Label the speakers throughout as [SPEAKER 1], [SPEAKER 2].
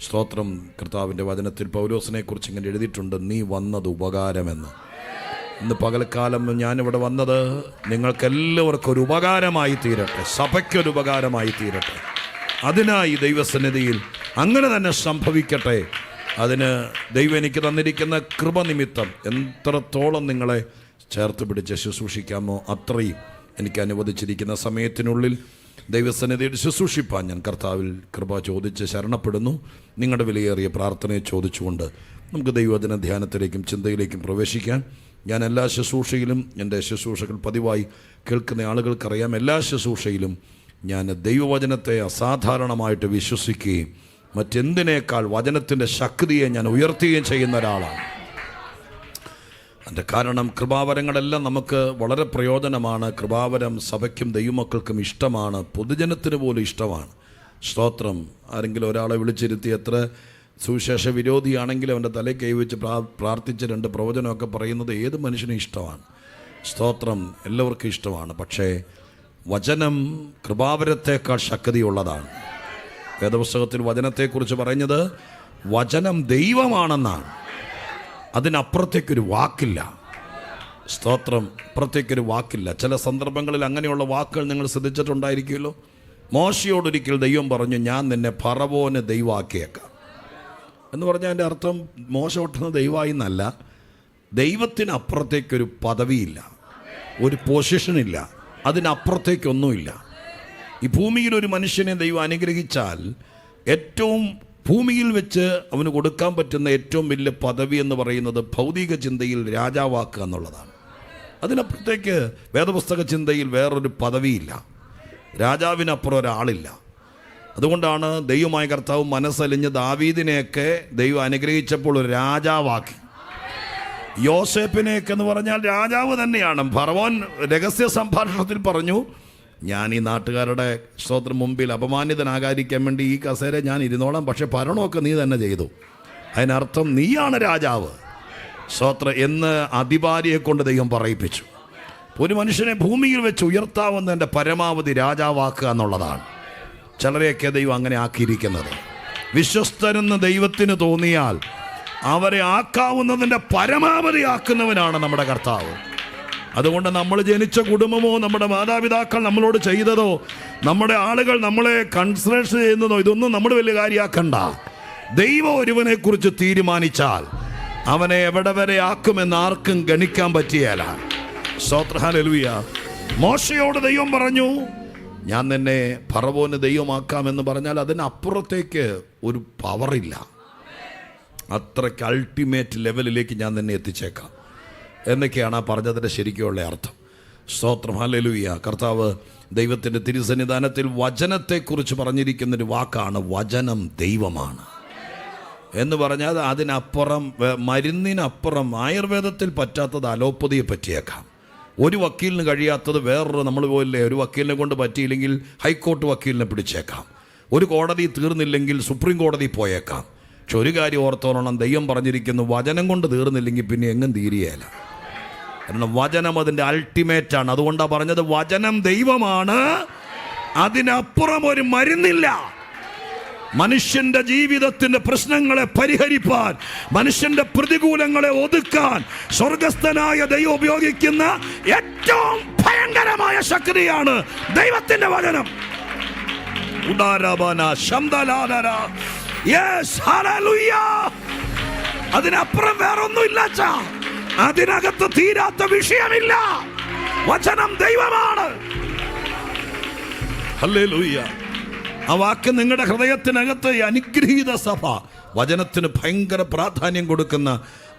[SPEAKER 1] സ്തോത്രം. കർത്താവിൻ്റെ വചനത്തിൽ പൗലോസിനെ കുറിച്ച് ഇങ്ങനെ എഴുതിയിട്ടുണ്ട്, നീ വന്നത് ഉപകാരമെന്ന്. ഇന്ന് പകൽക്കാലം ഞാനിവിടെ വന്നത് നിങ്ങൾക്കെല്ലാവർക്കും ഒരു ഉപകാരമായി തീരട്ടെ, സഭയ്ക്കൊരു ഉപകാരമായി തീരട്ടെ. അതിനായി ദൈവസന്നിധിയിൽ അങ്ങനെ തന്നെ സംഭവിക്കട്ടെ. അതിന് ദൈവം എനിക്ക് തന്നിരിക്കുന്ന കൃപ നിമിത്തം എത്രത്തോളം നിങ്ങളെ ചേർത്ത് പിടിച്ച് ശുശ്രൂഷിക്കാമോ അത്രയും എനിക്ക് അനുവദിച്ചിരിക്കുന്ന സമയത്തിനുള്ളിൽ ദൈവസന്നിധിയിൽ ശുശ്രൂഷിപ്പാൻ ഞാൻ കർത്താവിൽ കൃപ ചോദിച്ച് ശരണപ്പെടുന്നു. നിങ്ങളുടെ വിലയേറിയ പ്രാർത്ഥനയെ ചോദിച്ചുകൊണ്ട് നമുക്ക് ദൈവവചന ധ്യാനത്തിലേക്കും ചിന്തയിലേക്കും പ്രവേശിക്കാൻ. ഞാൻ എല്ലാ ശുശ്രൂഷയിലും, എൻ്റെ ശുശ്രൂഷകൾ പതിവായി കേൾക്കുന്ന ആളുകൾക്കറിയാം, എല്ലാ ശുശ്രൂഷയിലും ഞാൻ ദൈവവചനത്തെ അസാധാരണമായിട്ട് വിശ്വസിക്കുകയും മറ്റെന്തിനേക്കാൾ വചനത്തിൻ്റെ ശക്തിയെ ഞാൻ ഉയർത്തുകയും ചെയ്യുന്ന ഒരാളാണ്. അതിൻ്റെ കാരണം കൃപാവരങ്ങളെല്ലാം നമുക്ക് വളരെ പ്രയോജനമാണ്. കൃപാവരം സഭയ്ക്കും ദൈവമക്കൾക്കും ഇഷ്ടമാണ്, പൊതുജനത്തിന് പോലും ഇഷ്ടമാണ്. സ്തോത്രം. ആരെങ്കിലും ഒരാളെ വിളിച്ചിരുത്തി എത്ര സുവിശേഷ വിരോധിയാണെങ്കിലും അവൻ്റെ തലയിൽ കൈവച്ച് പ്രാർത്ഥിച്ച് 2 പ്രവചനമൊക്കെ പറയുന്നത് ഏത് മനുഷ്യനും ഇഷ്ടമാണ്. സ്തോത്രം. എല്ലാവർക്കും ഇഷ്ടമാണ്. പക്ഷേ വചനം കൃപാവരത്തേക്കാൾ ശക്തിയുള്ളതാണ്. വേദപുസ്തകത്തിൽ വചനത്തെക്കുറിച്ച് പറഞ്ഞത് വചനം ദൈവമാണെന്നാണ്. അതിനപ്പുറത്തേക്കൊരു വാക്കില്ല. സ്തോത്രം. അപ്പുറത്തേക്കൊരു വാക്കില്ല. ചില സന്ദർഭങ്ങളിൽ അങ്ങനെയുള്ള വാക്കുകൾ നിങ്ങൾ ശ്രദ്ധിച്ചിട്ടുണ്ടായിരിക്കുമല്ലോ. മോശയോടൊരിക്കൽ ദൈവം പറഞ്ഞു, ഞാൻ നിന്നെ ഫറവോന് ദൈവമാക്കിയേക്കാം എന്ന് പറഞ്ഞാൽ അതിൻ്റെ അർത്ഥം മോശ ഒട്ടുന്ന ദൈവമായി എന്നല്ല. ദൈവത്തിനപ്പുറത്തേക്കൊരു പദവിയില്ല, ഒരു പൊസിഷനില്ല, അതിനപ്പുറത്തേക്കൊന്നുമില്ല. ഈ ഭൂമിയിൽ ഒരു മനുഷ്യനെ ദൈവം അനുഗ്രഹിച്ചാൽ ഏറ്റവും ഭൂമിയിൽ വെച്ച് അവന് കൊടുക്കാൻ പറ്റുന്ന ഏറ്റവും വലിയ പദവി എന്ന് പറയുന്നത് ഭൗതിക ചിന്തയിൽ രാജാവാക്കുക എന്നുള്ളതാണ്. അതിനപ്പുറത്തേക്ക് വേദപുസ്തക ചിന്തയിൽ വേറൊരു പദവിയില്ല. രാജാവിനപ്പുറം ഒരാളില്ല. അതുകൊണ്ടാണ് ദൈവമായ കർത്താവ് മനസ്സലിഞ്ഞ് ദാവീദിനെയൊക്കെ ദൈവം അനുഗ്രഹിച്ചപ്പോൾ ഒരു രാജാവാക്കി. യോസേപ്പിനെയൊക്കെ എന്ന് പറഞ്ഞാൽ രാജാവ് തന്നെയാണ്. ഫറവോൻ രഹസ്യ സംഭാഷണത്തിൽ പറഞ്ഞു, ഞാൻ ഈ നാട്ടുകാരുടെ സ്തോത്രം മുമ്പിൽ അപമാനിതനാകാതിരിക്കാൻ വേണ്ടി ഈ കസേര ഞാൻ ഇരുന്നോളാം, പക്ഷെ ഭരണമൊക്കെ നീ തന്നെ ചെയ്തു. അതിനർത്ഥം നീയാണ് രാജാവ് സ്തോത്രം എന്ന് അധികാരിയെ കൊണ്ട് ദൈവം പറയിപ്പിച്ചു. ഒരു മനുഷ്യനെ ഭൂമിയിൽ വെച്ച് ഉയർത്താവുന്നതിൻ്റെ പരമാവധി രാജാവാക്കുക എന്നുള്ളതാണ്. ചിലരെയൊക്കെ ദൈവം അങ്ങനെ ആക്കിയിരിക്കുന്നത്. വിശ്വസ്തരെന്ന് ദൈവത്തിന് തോന്നിയാൽ അവരെ ആക്കാവുന്നതിൻ്റെ പരമാവധി ആക്കുന്നവനാണ് നമ്മുടെ കർത്താവ്. അതുകൊണ്ട് നമ്മൾ ജനിച്ച കുടുംബമോ നമ്മുടെ മാതാപിതാക്കൾ നമ്മളോട് ചെയ്തതോ നമ്മുടെ ആളുകൾ നമ്മളെ കൺസിഡറേഷൻ ചെയ്യുന്നതോ ഇതൊന്നും നമ്മൾ വലിയ കാര്യമാക്കണ്ട. ദൈവം ഒരുവനെക്കുറിച്ച് തീരുമാനിച്ചാൽ അവനെ എവിടെ വരെ ആക്കുമെന്ന് ആർക്കും ഗണിക്കാൻ പറ്റിയല്ല. സ്തോത്രം. ഹല്ലേലൂയ. മോശയോട് ദൈവം പറഞ്ഞു, ഞാൻ നിന്നെ ഫറവോന് ദൈവമാക്കാമെന്ന് പറഞ്ഞാൽ അതിനപ്പുറത്തേക്ക് ഒരു പവറില്ല. അത്രയ്ക്ക് അൾട്ടിമേറ്റ് ലെവലിലേക്ക് ഞാൻ നിന്നെ എത്തിച്ചേക്കാം എന്നൊക്കെയാണ് ആ പറഞ്ഞതിൻ്റെ ശരിക്കുള്ള അർത്ഥം. സ്തോത്രം. ഹല്ലേലൂയ. കർത്താവ് ദൈവത്തിൻ്റെ തിരുസന്നിധാനത്തിൽ വചനത്തെക്കുറിച്ച് പറഞ്ഞിരിക്കുന്നൊരു വാക്കാണ് വചനം ദൈവമാണ് എന്ന് പറഞ്ഞാൽ അതിനപ്പുറം മരുന്നിനപ്പുറം ആയുർവേദത്തിൽ പറ്റാത്തത് അലോപ്പതിയെ പറ്റിയേക്കാം. ഒരു വക്കീലിന് കഴിയാത്തത് വേറൊരു, നമ്മൾ പോയില്ലേ, ഒരു വക്കീലിനെ കൊണ്ട് പറ്റിയില്ലെങ്കിൽ ഹൈക്കോർട്ട് വക്കീലിനെ പിടിച്ചേക്കാം. ഒരു കോടതി തീർന്നില്ലെങ്കിൽ സുപ്രീം കോടതി പോയേക്കാം. പക്ഷെ ഒരു കാര്യം ഓർത്തോളണം, ദൈവം പറഞ്ഞിരിക്കുന്നു വചനം കൊണ്ട് തീർന്നില്ലെങ്കിൽ പിന്നെ എങ്ങും തീരുകയില്ല. കാരണം വചനം അതിൻ്റെ അൾട്ടിമേറ്റാണ്. അതുകൊണ്ടാണ് പറഞ്ഞത് വചനം ദൈവമാണ്, അതിനപ്പുറം ഒരു മരുന്നില്ല. മനുഷ്യന്റെ ജീവിതത്തിന്റെ പ്രശ്നങ്ങളെ പരിഹരിപ്പാൻ, മനുഷ്യന്റെ പ്രതികൂലങ്ങളെ ഒതുക്കാൻ സ്വർഗസ്ഥനായ ദൈവം ഉപയോഗിക്കുന്ന ഏറ്റവും ഭയങ്കരമായ ശക്തിയാണ് ദൈവത്തിന്റെ വചനം. അതിനപ്പുറം വേറൊന്നുമില്ല. അതിനകത്ത് തീരാത്ത വിഷയമില്ല. വചനം ദൈവമാണ്. ഹല്ലേലൂയ. ആ വാക്ക് നിങ്ങളുടെ ഹൃദയത്തിനകത്ത് അനുഗ്രഹീത സഭ വചനത്തിന് ഭയങ്കര പ്രാധാന്യം കൊടുക്കുന്ന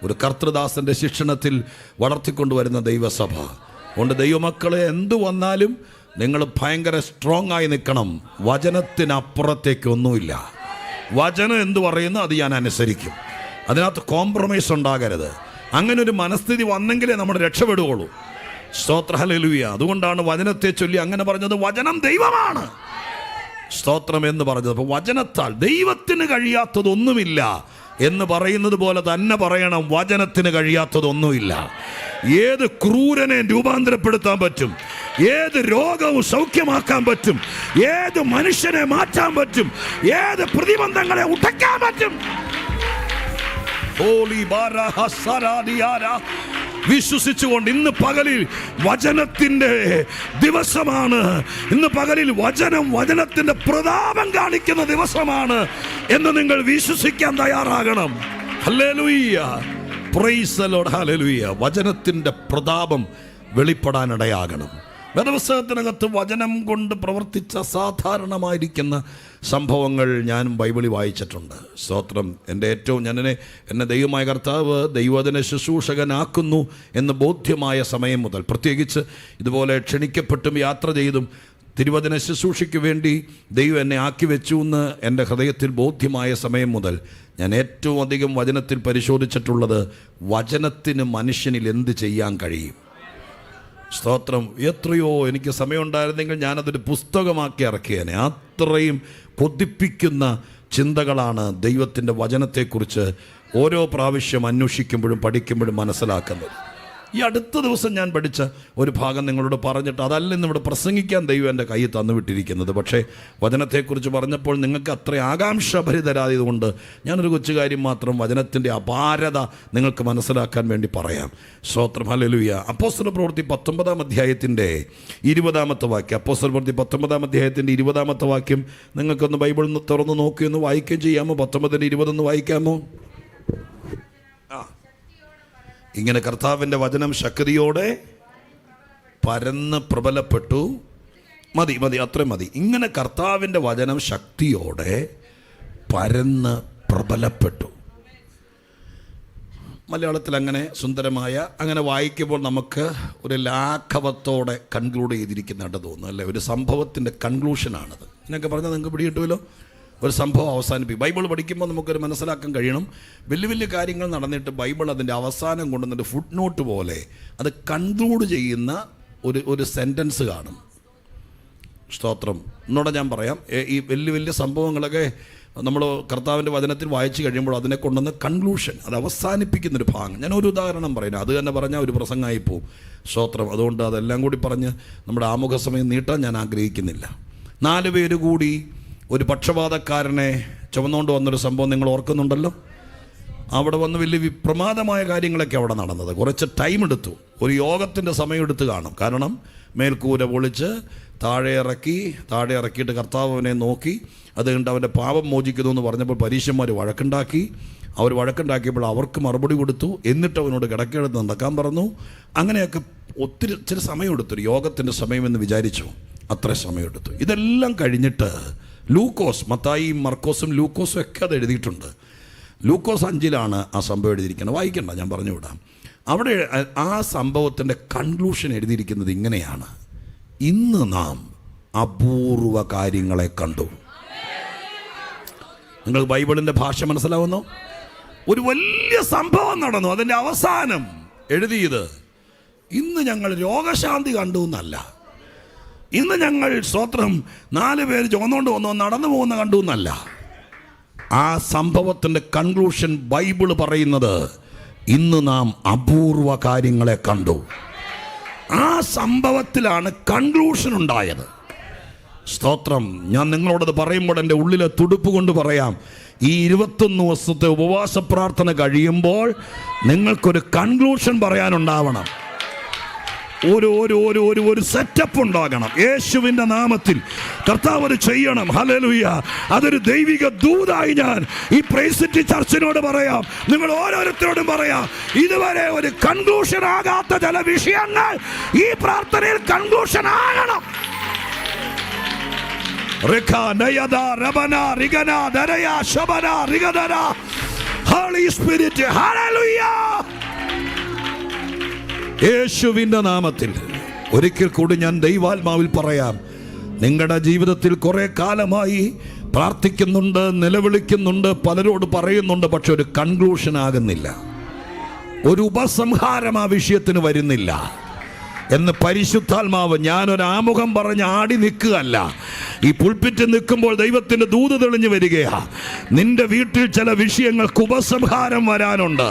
[SPEAKER 1] ഒരു കർത്തൃദാസന്റെ ശിക്ഷണത്തിൽ വളർത്തിക്കൊണ്ടുവരുന്ന ദൈവസഭ. അതുകൊണ്ട് ദൈവമക്കളെ എന്തു വന്നാലും നിങ്ങൾ ഭയങ്കര സ്ട്രോങ് ആയി നിൽക്കണം. വചനത്തിനപ്പുറത്തേക്ക് ഒന്നുമില്ല. വചനം എന്തു പറയുന്നു അത് ഞാൻ അനുസരിക്കും. അതിനകത്ത് കോംപ്രമൈസ് ഉണ്ടാകരുത്. അങ്ങനെ ഒരു മനസ്ഥിതി വന്നെങ്കിലേ നമ്മൾ രക്ഷപ്പെടുകയുള്ളൂ. സ്തോത്രം. ഹല്ലേലൂയ. അതുകൊണ്ടാണ് വചനത്തെ ചൊല്ലി അങ്ങനെ പറഞ്ഞത് വചനം ദൈവമാണ്. സ്തോത്രം എന്ന് പറഞ്ഞത്. അപ്പോൾ വചനത്താൽ ദൈവത്തിന് കഴിയാത്തതൊന്നുമില്ല. എന്ന് പറയുന്നത് പോലെ തന്നെ പറയണം, വചനത്തിന് കഴിയാത്തതൊന്നുമില്ല. ഏത് ക്രൂരനെ രൂപാന്തരപ്പെടുത്താൻ പറ്റും, ഏത് രോഗവും സൗഖ്യമാക്കാൻ പറ്റും, ഏത് മനുഷ്യനെ മാറ്റാൻ പറ്റും, ഏത് പ്രതിബന്ധങ്ങളെ ഉടയ്ക്കാൻ പറ്റും. വിശ്വസിച്ചുകൊണ്ട് ഇന്ന് പകലിൽ വചനത്തിന്റെ ദിവസമാണ്. ഇന്ന് പകലിൽ വചനത്തിന്റെ പ്രതാപം കാണിക്കുന്ന ദിവസമാണ് എന്ന് നിങ്ങൾ വിശ്വസിക്കാൻ തയ്യാറാകണം. Hallelujah, praise the Lord, hallelujah. വചനത്തിന്റെ പ്രതാപം വെളിപ്പെടാനിടയാകണം. വേദപുസ്തകത്തിനകത്ത് വചനം കൊണ്ട് പ്രവർത്തിച്ച അസാധാരണമായിരിക്കുന്ന സംഭവങ്ങൾ ഞാൻ ബൈബിളിൽ വായിച്ചിട്ടുണ്ട്. സ്തോത്രം. എന്നെ ദൈവമായ കർത്താവ് ദൈവവചന ശുശ്രൂഷകനാക്കുന്നു എന്ന് ബോധ്യമായ സമയം മുതൽ, പ്രത്യേകിച്ച് ഇതുപോലെ ക്ഷണിക്കപ്പെട്ടും യാത്ര ചെയ്തും തിരുവചന ശുശ്രൂഷയ്ക്ക് വേണ്ടി ദൈവം എന്നെ ആക്കി വെച്ചു എന്ന് എൻ്റെ ഹൃദയത്തിൽ ബോധ്യമായ സമയം മുതൽ ഞാൻ ഏറ്റവും അധികം വചനത്തിൽ പരിശോധിച്ചിട്ടുള്ളത് വചനത്തിന് മനുഷ്യനിൽ എന്ത് ചെയ്യാൻ കഴിയും. സ്തോത്രം. എത്രയോ എനിക്ക് സമയമുണ്ടായിരുന്നെങ്കിൽ ഞാനതൊരു പുസ്തകമാക്കി ഇറക്കിയേനെ. അത്രയും കൊതിപ്പിക്കുന്ന ചിന്തകളാണ് ദൈവത്തിൻ്റെ വചനത്തെക്കുറിച്ച് ഓരോ പ്രാവശ്യം അന്വേഷിക്കുമ്പോഴും പഠിക്കുമ്പോഴും മനസ്സിലാക്കുന്നത്. ഈ അടുത്ത ദിവസം ഞാൻ പഠിച്ച ഒരു ഭാഗം നിങ്ങളോട് പറഞ്ഞിട്ട്, അതല്ല ഇന്നിവിടെ പ്രസംഗിക്കാൻ ദൈവം എൻ്റെ കയ്യിൽ തന്നുവിട്ടിരിക്കുന്നത്. പക്ഷേ വചനത്തെക്കുറിച്ച് പറഞ്ഞപ്പോൾ നിങ്ങൾക്ക് അത്ര ആകാംക്ഷഭരിതരായതുകൊണ്ട് ഞാനൊരു കൊച്ചു കാര്യം മാത്രം വചനത്തിൻ്റെ അപാരത നിങ്ങൾക്ക് മനസ്സിലാക്കാൻ വേണ്ടി പറയാം. സ്തോത്രം. ഹല്ലേലൂയ. അപ്പോസ്തല പ്രവൃത്തി 19-ാം അധ്യായത്തിൻ്റെ 20-ാമത്തെ വാക്യം. അപ്പോസ്തല പ്രവൃത്തി 19-ാം അധ്യായത്തിൻ്റെ 20-ാമത്തെ വാക്യം നിങ്ങൾക്കൊന്ന് ബൈബിൾ തുറന്ന് നോക്കിയൊന്ന് വായിക്കുകയും ചെയ്യാമോ? 19-20 വായിക്കാമോ? ഇങ്ങനെ കർത്താവിൻ്റെ വചനം ശക്തിയോടെ പരന്ന് പ്രബലപ്പെട്ടു. മതി, അത്രയും മതി. ഇങ്ങനെ കർത്താവിൻ്റെ വചനം ശക്തിയോടെ പരന്ന് പ്രബലപ്പെട്ടു. മലയാളത്തിൽ അങ്ങനെ സുന്ദരമായ, അങ്ങനെ വായിക്കുമ്പോൾ നമുക്ക് ഒരു ലാഘവത്തോടെ കൺക്ലൂഡ് ചെയ്തിരിക്കുന്നതായിട്ട് തോന്നുന്നു, അല്ലേ? ഒരു സംഭവത്തിൻ്റെ കൺക്ലൂഷനാണത്. എന്നൊക്കെ പറഞ്ഞാൽ നിങ്ങൾക്ക് പിടികിട്ടുമല്ലോ. ഒരു സംഭവം അവസാനിപ്പിക്കും. ബൈബിൾ പഠിക്കുമ്പോൾ നമുക്കൊരു മനസ്സിലാക്കാൻ കഴിയണം, വലിയ വലിയ കാര്യങ്ങൾ നടന്നിട്ട് ബൈബിൾ അതിൻ്റെ അവസാനം കൊണ്ടുവന്നിട്ട് ഫുട് നോട്ട് പോലെ അത് കൺക്ലൂഡ് ചെയ്യുന്ന ഒരു സെൻറ്റൻസ് കാണും. സ്തോത്രം. എന്നോട് ഞാൻ പറയാം, ഈ വലിയ വലിയ സംഭവങ്ങളൊക്കെ നമ്മൾ കർത്താവിൻ്റെ വചനത്തിൽ വായിച്ചു കഴിയുമ്പോൾ അതിനെ കൊണ്ടുവന്ന് കൺക്ലൂഷൻ, അത് അവസാനിപ്പിക്കുന്നൊരു ഭാഗം. ഞാനൊരു ഉദാഹരണം പറയുന്നത്, അത് തന്നെ പറഞ്ഞാൽ ഒരു പ്രസംഗമായി പോവും. സ്തോത്രം. അതുകൊണ്ട് അതെല്ലാം കൂടി പറഞ്ഞ് നമ്മുടെ ആമുഖ സമയം നീട്ടാൻ ഞാൻ ആഗ്രഹിക്കുന്നില്ല. 4 പേര് കൂടി ഒരു പക്ഷപാതക്കാരനെ ചുമന്നുകൊണ്ട് വന്നൊരു സംഭവം നിങ്ങൾ ഓർക്കുന്നുണ്ടല്ലോ. അവിടെ വന്ന് വലിയ പ്രമാദമായ കാര്യങ്ങളൊക്കെ അവിടെ നടന്നത്. കുറച്ച് ടൈം എടുത്തു, ഒരു യോഗത്തിൻ്റെ സമയമെടുത്ത് കാണും. കാരണം മേൽക്കൂര പൊളിച്ച് താഴെ ഇറക്കിയിട്ട് കർത്താവ് അവനെ നോക്കി, അത് കണ്ട് അവൻ്റെ പാപം മോചിക്കുന്നു എന്ന് പറഞ്ഞപ്പോൾ പരീശന്മാർ വഴക്കുണ്ടാക്കിയപ്പോൾ അവർക്ക് മറുപടി കൊടുത്തു. എന്നിട്ട് അവനോട് കിടക്കെടുത്ത് നടക്കാൻ പറഞ്ഞു. അങ്ങനെയൊക്കെ ഇച്ചിരി സമയമെടുത്തു, ഒരു യോഗത്തിൻ്റെ സമയമെന്ന് വിചാരിച്ചു. അത്ര സമയമെടുത്തു. ഇതെല്ലാം കഴിഞ്ഞിട്ട് ലൂക്കോസ്, മത്തായിയും മർക്കോസും ലൂക്കോസും ഒക്കെ അത് എഴുതിയിട്ടുണ്ട്. ലൂക്കോസ് 5-ലാണ് ആ സംഭവം എഴുതിയിരിക്കുന്നത്. വായിക്കണ്ട, ഞാൻ പറഞ്ഞു വിടാം. അവിടെ ആ സംഭവത്തിൻ്റെ കൺക്ലൂഷൻ എഴുതിയിരിക്കുന്നത് ഇങ്ങനെയാണ്: ഇന്ന് നാം അപൂർവ കാര്യങ്ങളെ കണ്ടു. നിങ്ങൾക്ക് ബൈബിളിൻ്റെ ഭാഷ മനസ്സിലാവുന്നു? ഒരു വലിയ സംഭവം നടന്നു, അതിൻ്റെ അവസാനം എഴുതിയത് ഇന്ന് ഞങ്ങൾ രോഗശാന്തി കണ്ടു എന്നല്ല, ഇന്ന് ഞങ്ങൾ സ്തോത്രം 4 പേര് ചുമന്നുകൊണ്ട് വന്നു നടന്നു പോകുന്ന കണ്ടു എന്നല്ല. ആ സംഭവത്തിൻ്റെ കൺക്ലൂഷൻ ബൈബിള് പറയുന്നത് ഇന്ന് നാം അപൂർവ കാര്യങ്ങളെ കണ്ടു. ആ സംഭവത്തിലാണ് കൺക്ലൂഷൻ ഉണ്ടായത്. സ്തോത്രം. ഞാൻ നിങ്ങളോടത് പറയുമ്പോൾ എൻ്റെ ഉള്ളിലെ തുടുപ്പ് കൊണ്ട് പറയാം, ഈ 21 ദിവസത്തെ ഉപവാസ പ്രാർത്ഥന കഴിയുമ്പോൾ നിങ്ങൾക്കൊരു കൺക്ലൂഷൻ പറയാനുണ്ടാവണം. ഒരു സെറ്റപ്പ് ഉണ്ടാകണം. യേശുവിൻ്റെ നാമത്തിൽ കർത്താവ് അത് ചെയ്യണം. ഹല്ലേലൂയ. അതൊരു ദൈവിക ദൂതായി ഞാൻ ഈ പ്രൈസ് സിറ്റി ചർച്ചിനോട് പറയാം, നിങ്ങൾ ഓരോരുത്തരോടും പറയാം. ഇതുവരെ ഒരു കൺക്ലൂഷൻ ആകാത്ത ചില വിഷയങ്ങൾ ഈ പ്രാർത്ഥനയിൽ കൺക്ലൂഷൻ ആകണം. യേശുവിൻ്റെ നാമത്തിൽ ഒരിക്കൽ കൂടി ഞാൻ ദൈവാത്മാവിൽ പറയാം, നിങ്ങളുടെ ജീവിതത്തിൽ കുറെ കാലമായി പ്രാർത്ഥിക്കുന്നുണ്ട്, നിലവിളിക്കുന്നുണ്ട്, പലരോട് പറയുന്നുണ്ട്, പക്ഷെ ഒരു കൺക്ലൂഷൻ ആകുന്നില്ല, ഒരു ഉപസംഹാരം ആ വിഷയത്തിന് വരുന്നില്ല എന്ന് പരിശുദ്ധാത്മാവ്, ഞാനൊരു ആമുഖം പറഞ്ഞ് ആടി നിൽക്കുകയല്ല, ഈ പുൽപ്പിറ്റ് നിൽക്കുമ്പോൾ ദൈവത്തിന്റെ ദൂത് തെളിഞ്ഞു വരികയാ. നിന്റെ വീട്ടിൽ ചില വിഷയങ്ങൾക്ക് ഉപസംഹാരം വരാനുണ്ട്.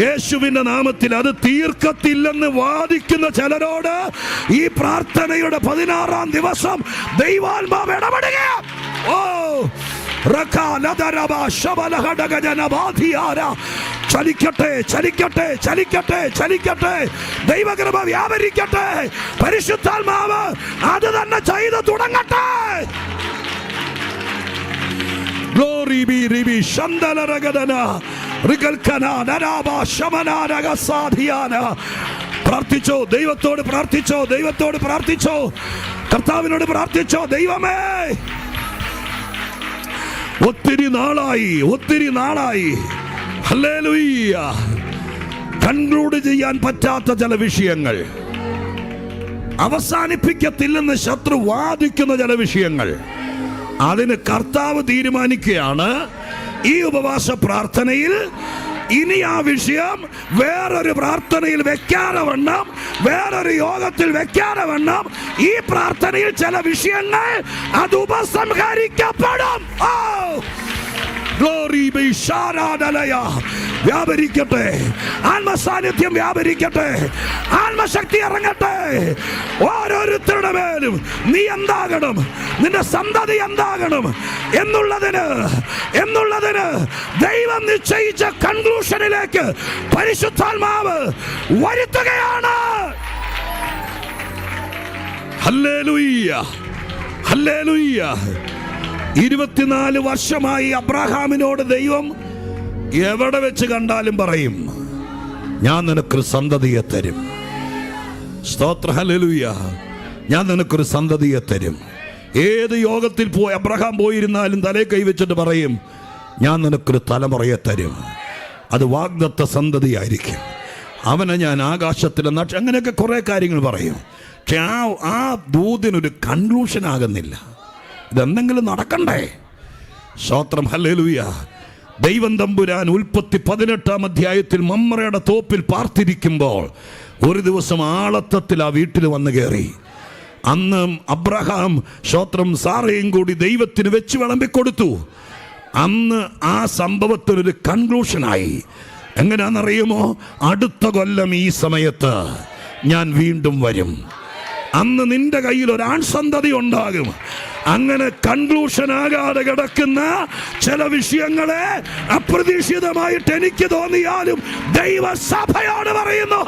[SPEAKER 1] യേശുവിന്റെ നാമത്തിൽ അത് തീർക്കത്തില്ലെന്ന് വാദിക്കുന്ന ചിലരോട് ഈ പ്രാർത്ഥനയുടെ 16-ാം ദിവസം ദൈവാത്മാവ് ഇടപെടുകയാ. ഓ ചലിക്കട്ടെ, ചലിക്കട്ടെ, ചലിക്കട്ടെ, ചലിക്കട്ടെ. ദൈവകൃപ വ്യാപരിക്കട്ടെ. പരിശുദ്ധാത്മാവ് അത് തന്നെ ചെയ്ത് തുടങ്ങട്ടെ. Glory be ribi shandala ragadana rigalkana naraba shamana ragasadhiyana. പ്രാർത്ഥിച്ചോ, ദൈവത്തോട് പ്രാർത്ഥിച്ചോ, ദൈവത്തോട് പ്രാർത്ഥിച്ചോ, കർത്താവിനോട് പ്രാർത്ഥിച്ചോ. ദൈവമേ, ഒത്തിരി നാളായി ഹല്ലേലൂയ കൺക്ലൂഡ് ചെയ്യാൻ പറ്റാത്ത ചില വിഷയങ്ങൾ, അവസാനിപ്പിക്കത്തില്ലെന്ന് ശത്രു വാദിക്കുന്ന ചില വിഷയങ്ങൾ, അതിന് കർത്താവ് തീരുമാനിക്കുകയാണ് ഈ ഉപവാസ പ്രാർത്ഥനയിൽ ഇനി ആ വിഷയം വേറൊരു പ്രാർത്ഥനയിൽ വെക്കാതെ വണ്ണം, വേറൊരു യോഗത്തിൽ വെക്കാതെ വണ്ണം ഈ പ്രാർത്ഥനയിൽ ചില വിഷയങ്ങൾ അത് ഉപസംഹരിക്കപ്പെടും. Glory be sharadalaya. വ്യാപരിക്കട്ടെ, ആത്മസാന്നിധ്യം വ്യാപരിക്കട്ടെ, ആത്മശക്തി ഇറങ്ങട്ടെ. ഓരോരുത്തരുടെ മേലും നീ എന്താകണം, നിന്റെ സന്തതി എന്താകണം എന്നുള്ളതിന് ദൈവം നിശ്ചയിച്ച കൺക്ലൂഷനിലേക്ക് പരിശുദ്ധാത്മാവ് വരുത്തുകയാണ്. Hallelujah, hallelujah. 24 വർഷമായി അബ്രഹാമിനോട് ദൈവം എവിടെ വെച്ച് കണ്ടാലും പറയും, ഞാൻ നിനക്കൊരു സന്തതിയെ തരും. സ്തോത്ര, ഹല്ലേലൂയ. ഞാൻ നിനക്കൊരു സന്തതിയെ തരും. ഏത് യോഗത്തിൽ പോയി അബ്രഹാം പോയിരുന്നാലും തലേ കൈവച്ചിട്ട് പറയും, ഞാൻ നിനക്കൊരു തലമുറയെ തരും. അത് വാഗ്ദത്ത സന്തതിയായിരിക്കും. അവനെ ഞാൻ ആകാശത്തിലെ അങ്ങനെയൊക്കെ കുറേ കാര്യങ്ങൾ പറയും. പക്ഷെ ആ ദൂതിനൊരു കൺക്ലൂഷൻ ആകുന്നില്ല. ഇതെന്തെങ്കിലും നടക്കണ്ടേ? സ്തോത്രം, ഹല്ലേലൂയ. ദൈവം തമ്പുരാൻ ഉൽപ്പത്തി 18-ാം അധ്യായത്തിൽ മമ്രയുടെ തോപ്പിൽ പാർത്തിരിക്കുമ്പോൾ ഒരു ദിവസം ആളത്തത്തിൽ ആ വീട്ടിൽ വന്ന് കയറി. അന്ന് അബ്രഹാം സ്തോത്രം സാറയും കൂടി ദൈവത്തിന് വെച്ച് വിളമ്പിക്കൊടുത്തു. അന്ന് ആ സംഭവത്തിനൊരു കൺക്ലൂഷനായി. എങ്ങനെയാണെന്നറിയുമോ? അടുത്ത കൊല്ലം ഈ സമയത്ത് ഞാൻ വീണ്ടും വരും. അന്ന് നിന്റെ കയ്യിൽ ഒരു ആൺസന്തതി ഉണ്ടാകും. അങ്ങനെ കൺക്ലൂഷൻ ആകാതെ കിടക്കുന്ന ചില വിഷയങ്ങളെ അപ്രതീക്ഷിതമായിട്ട് എനിക്ക് തോന്നിയാലും ദൈവസഭയോട് പറയുന്നു,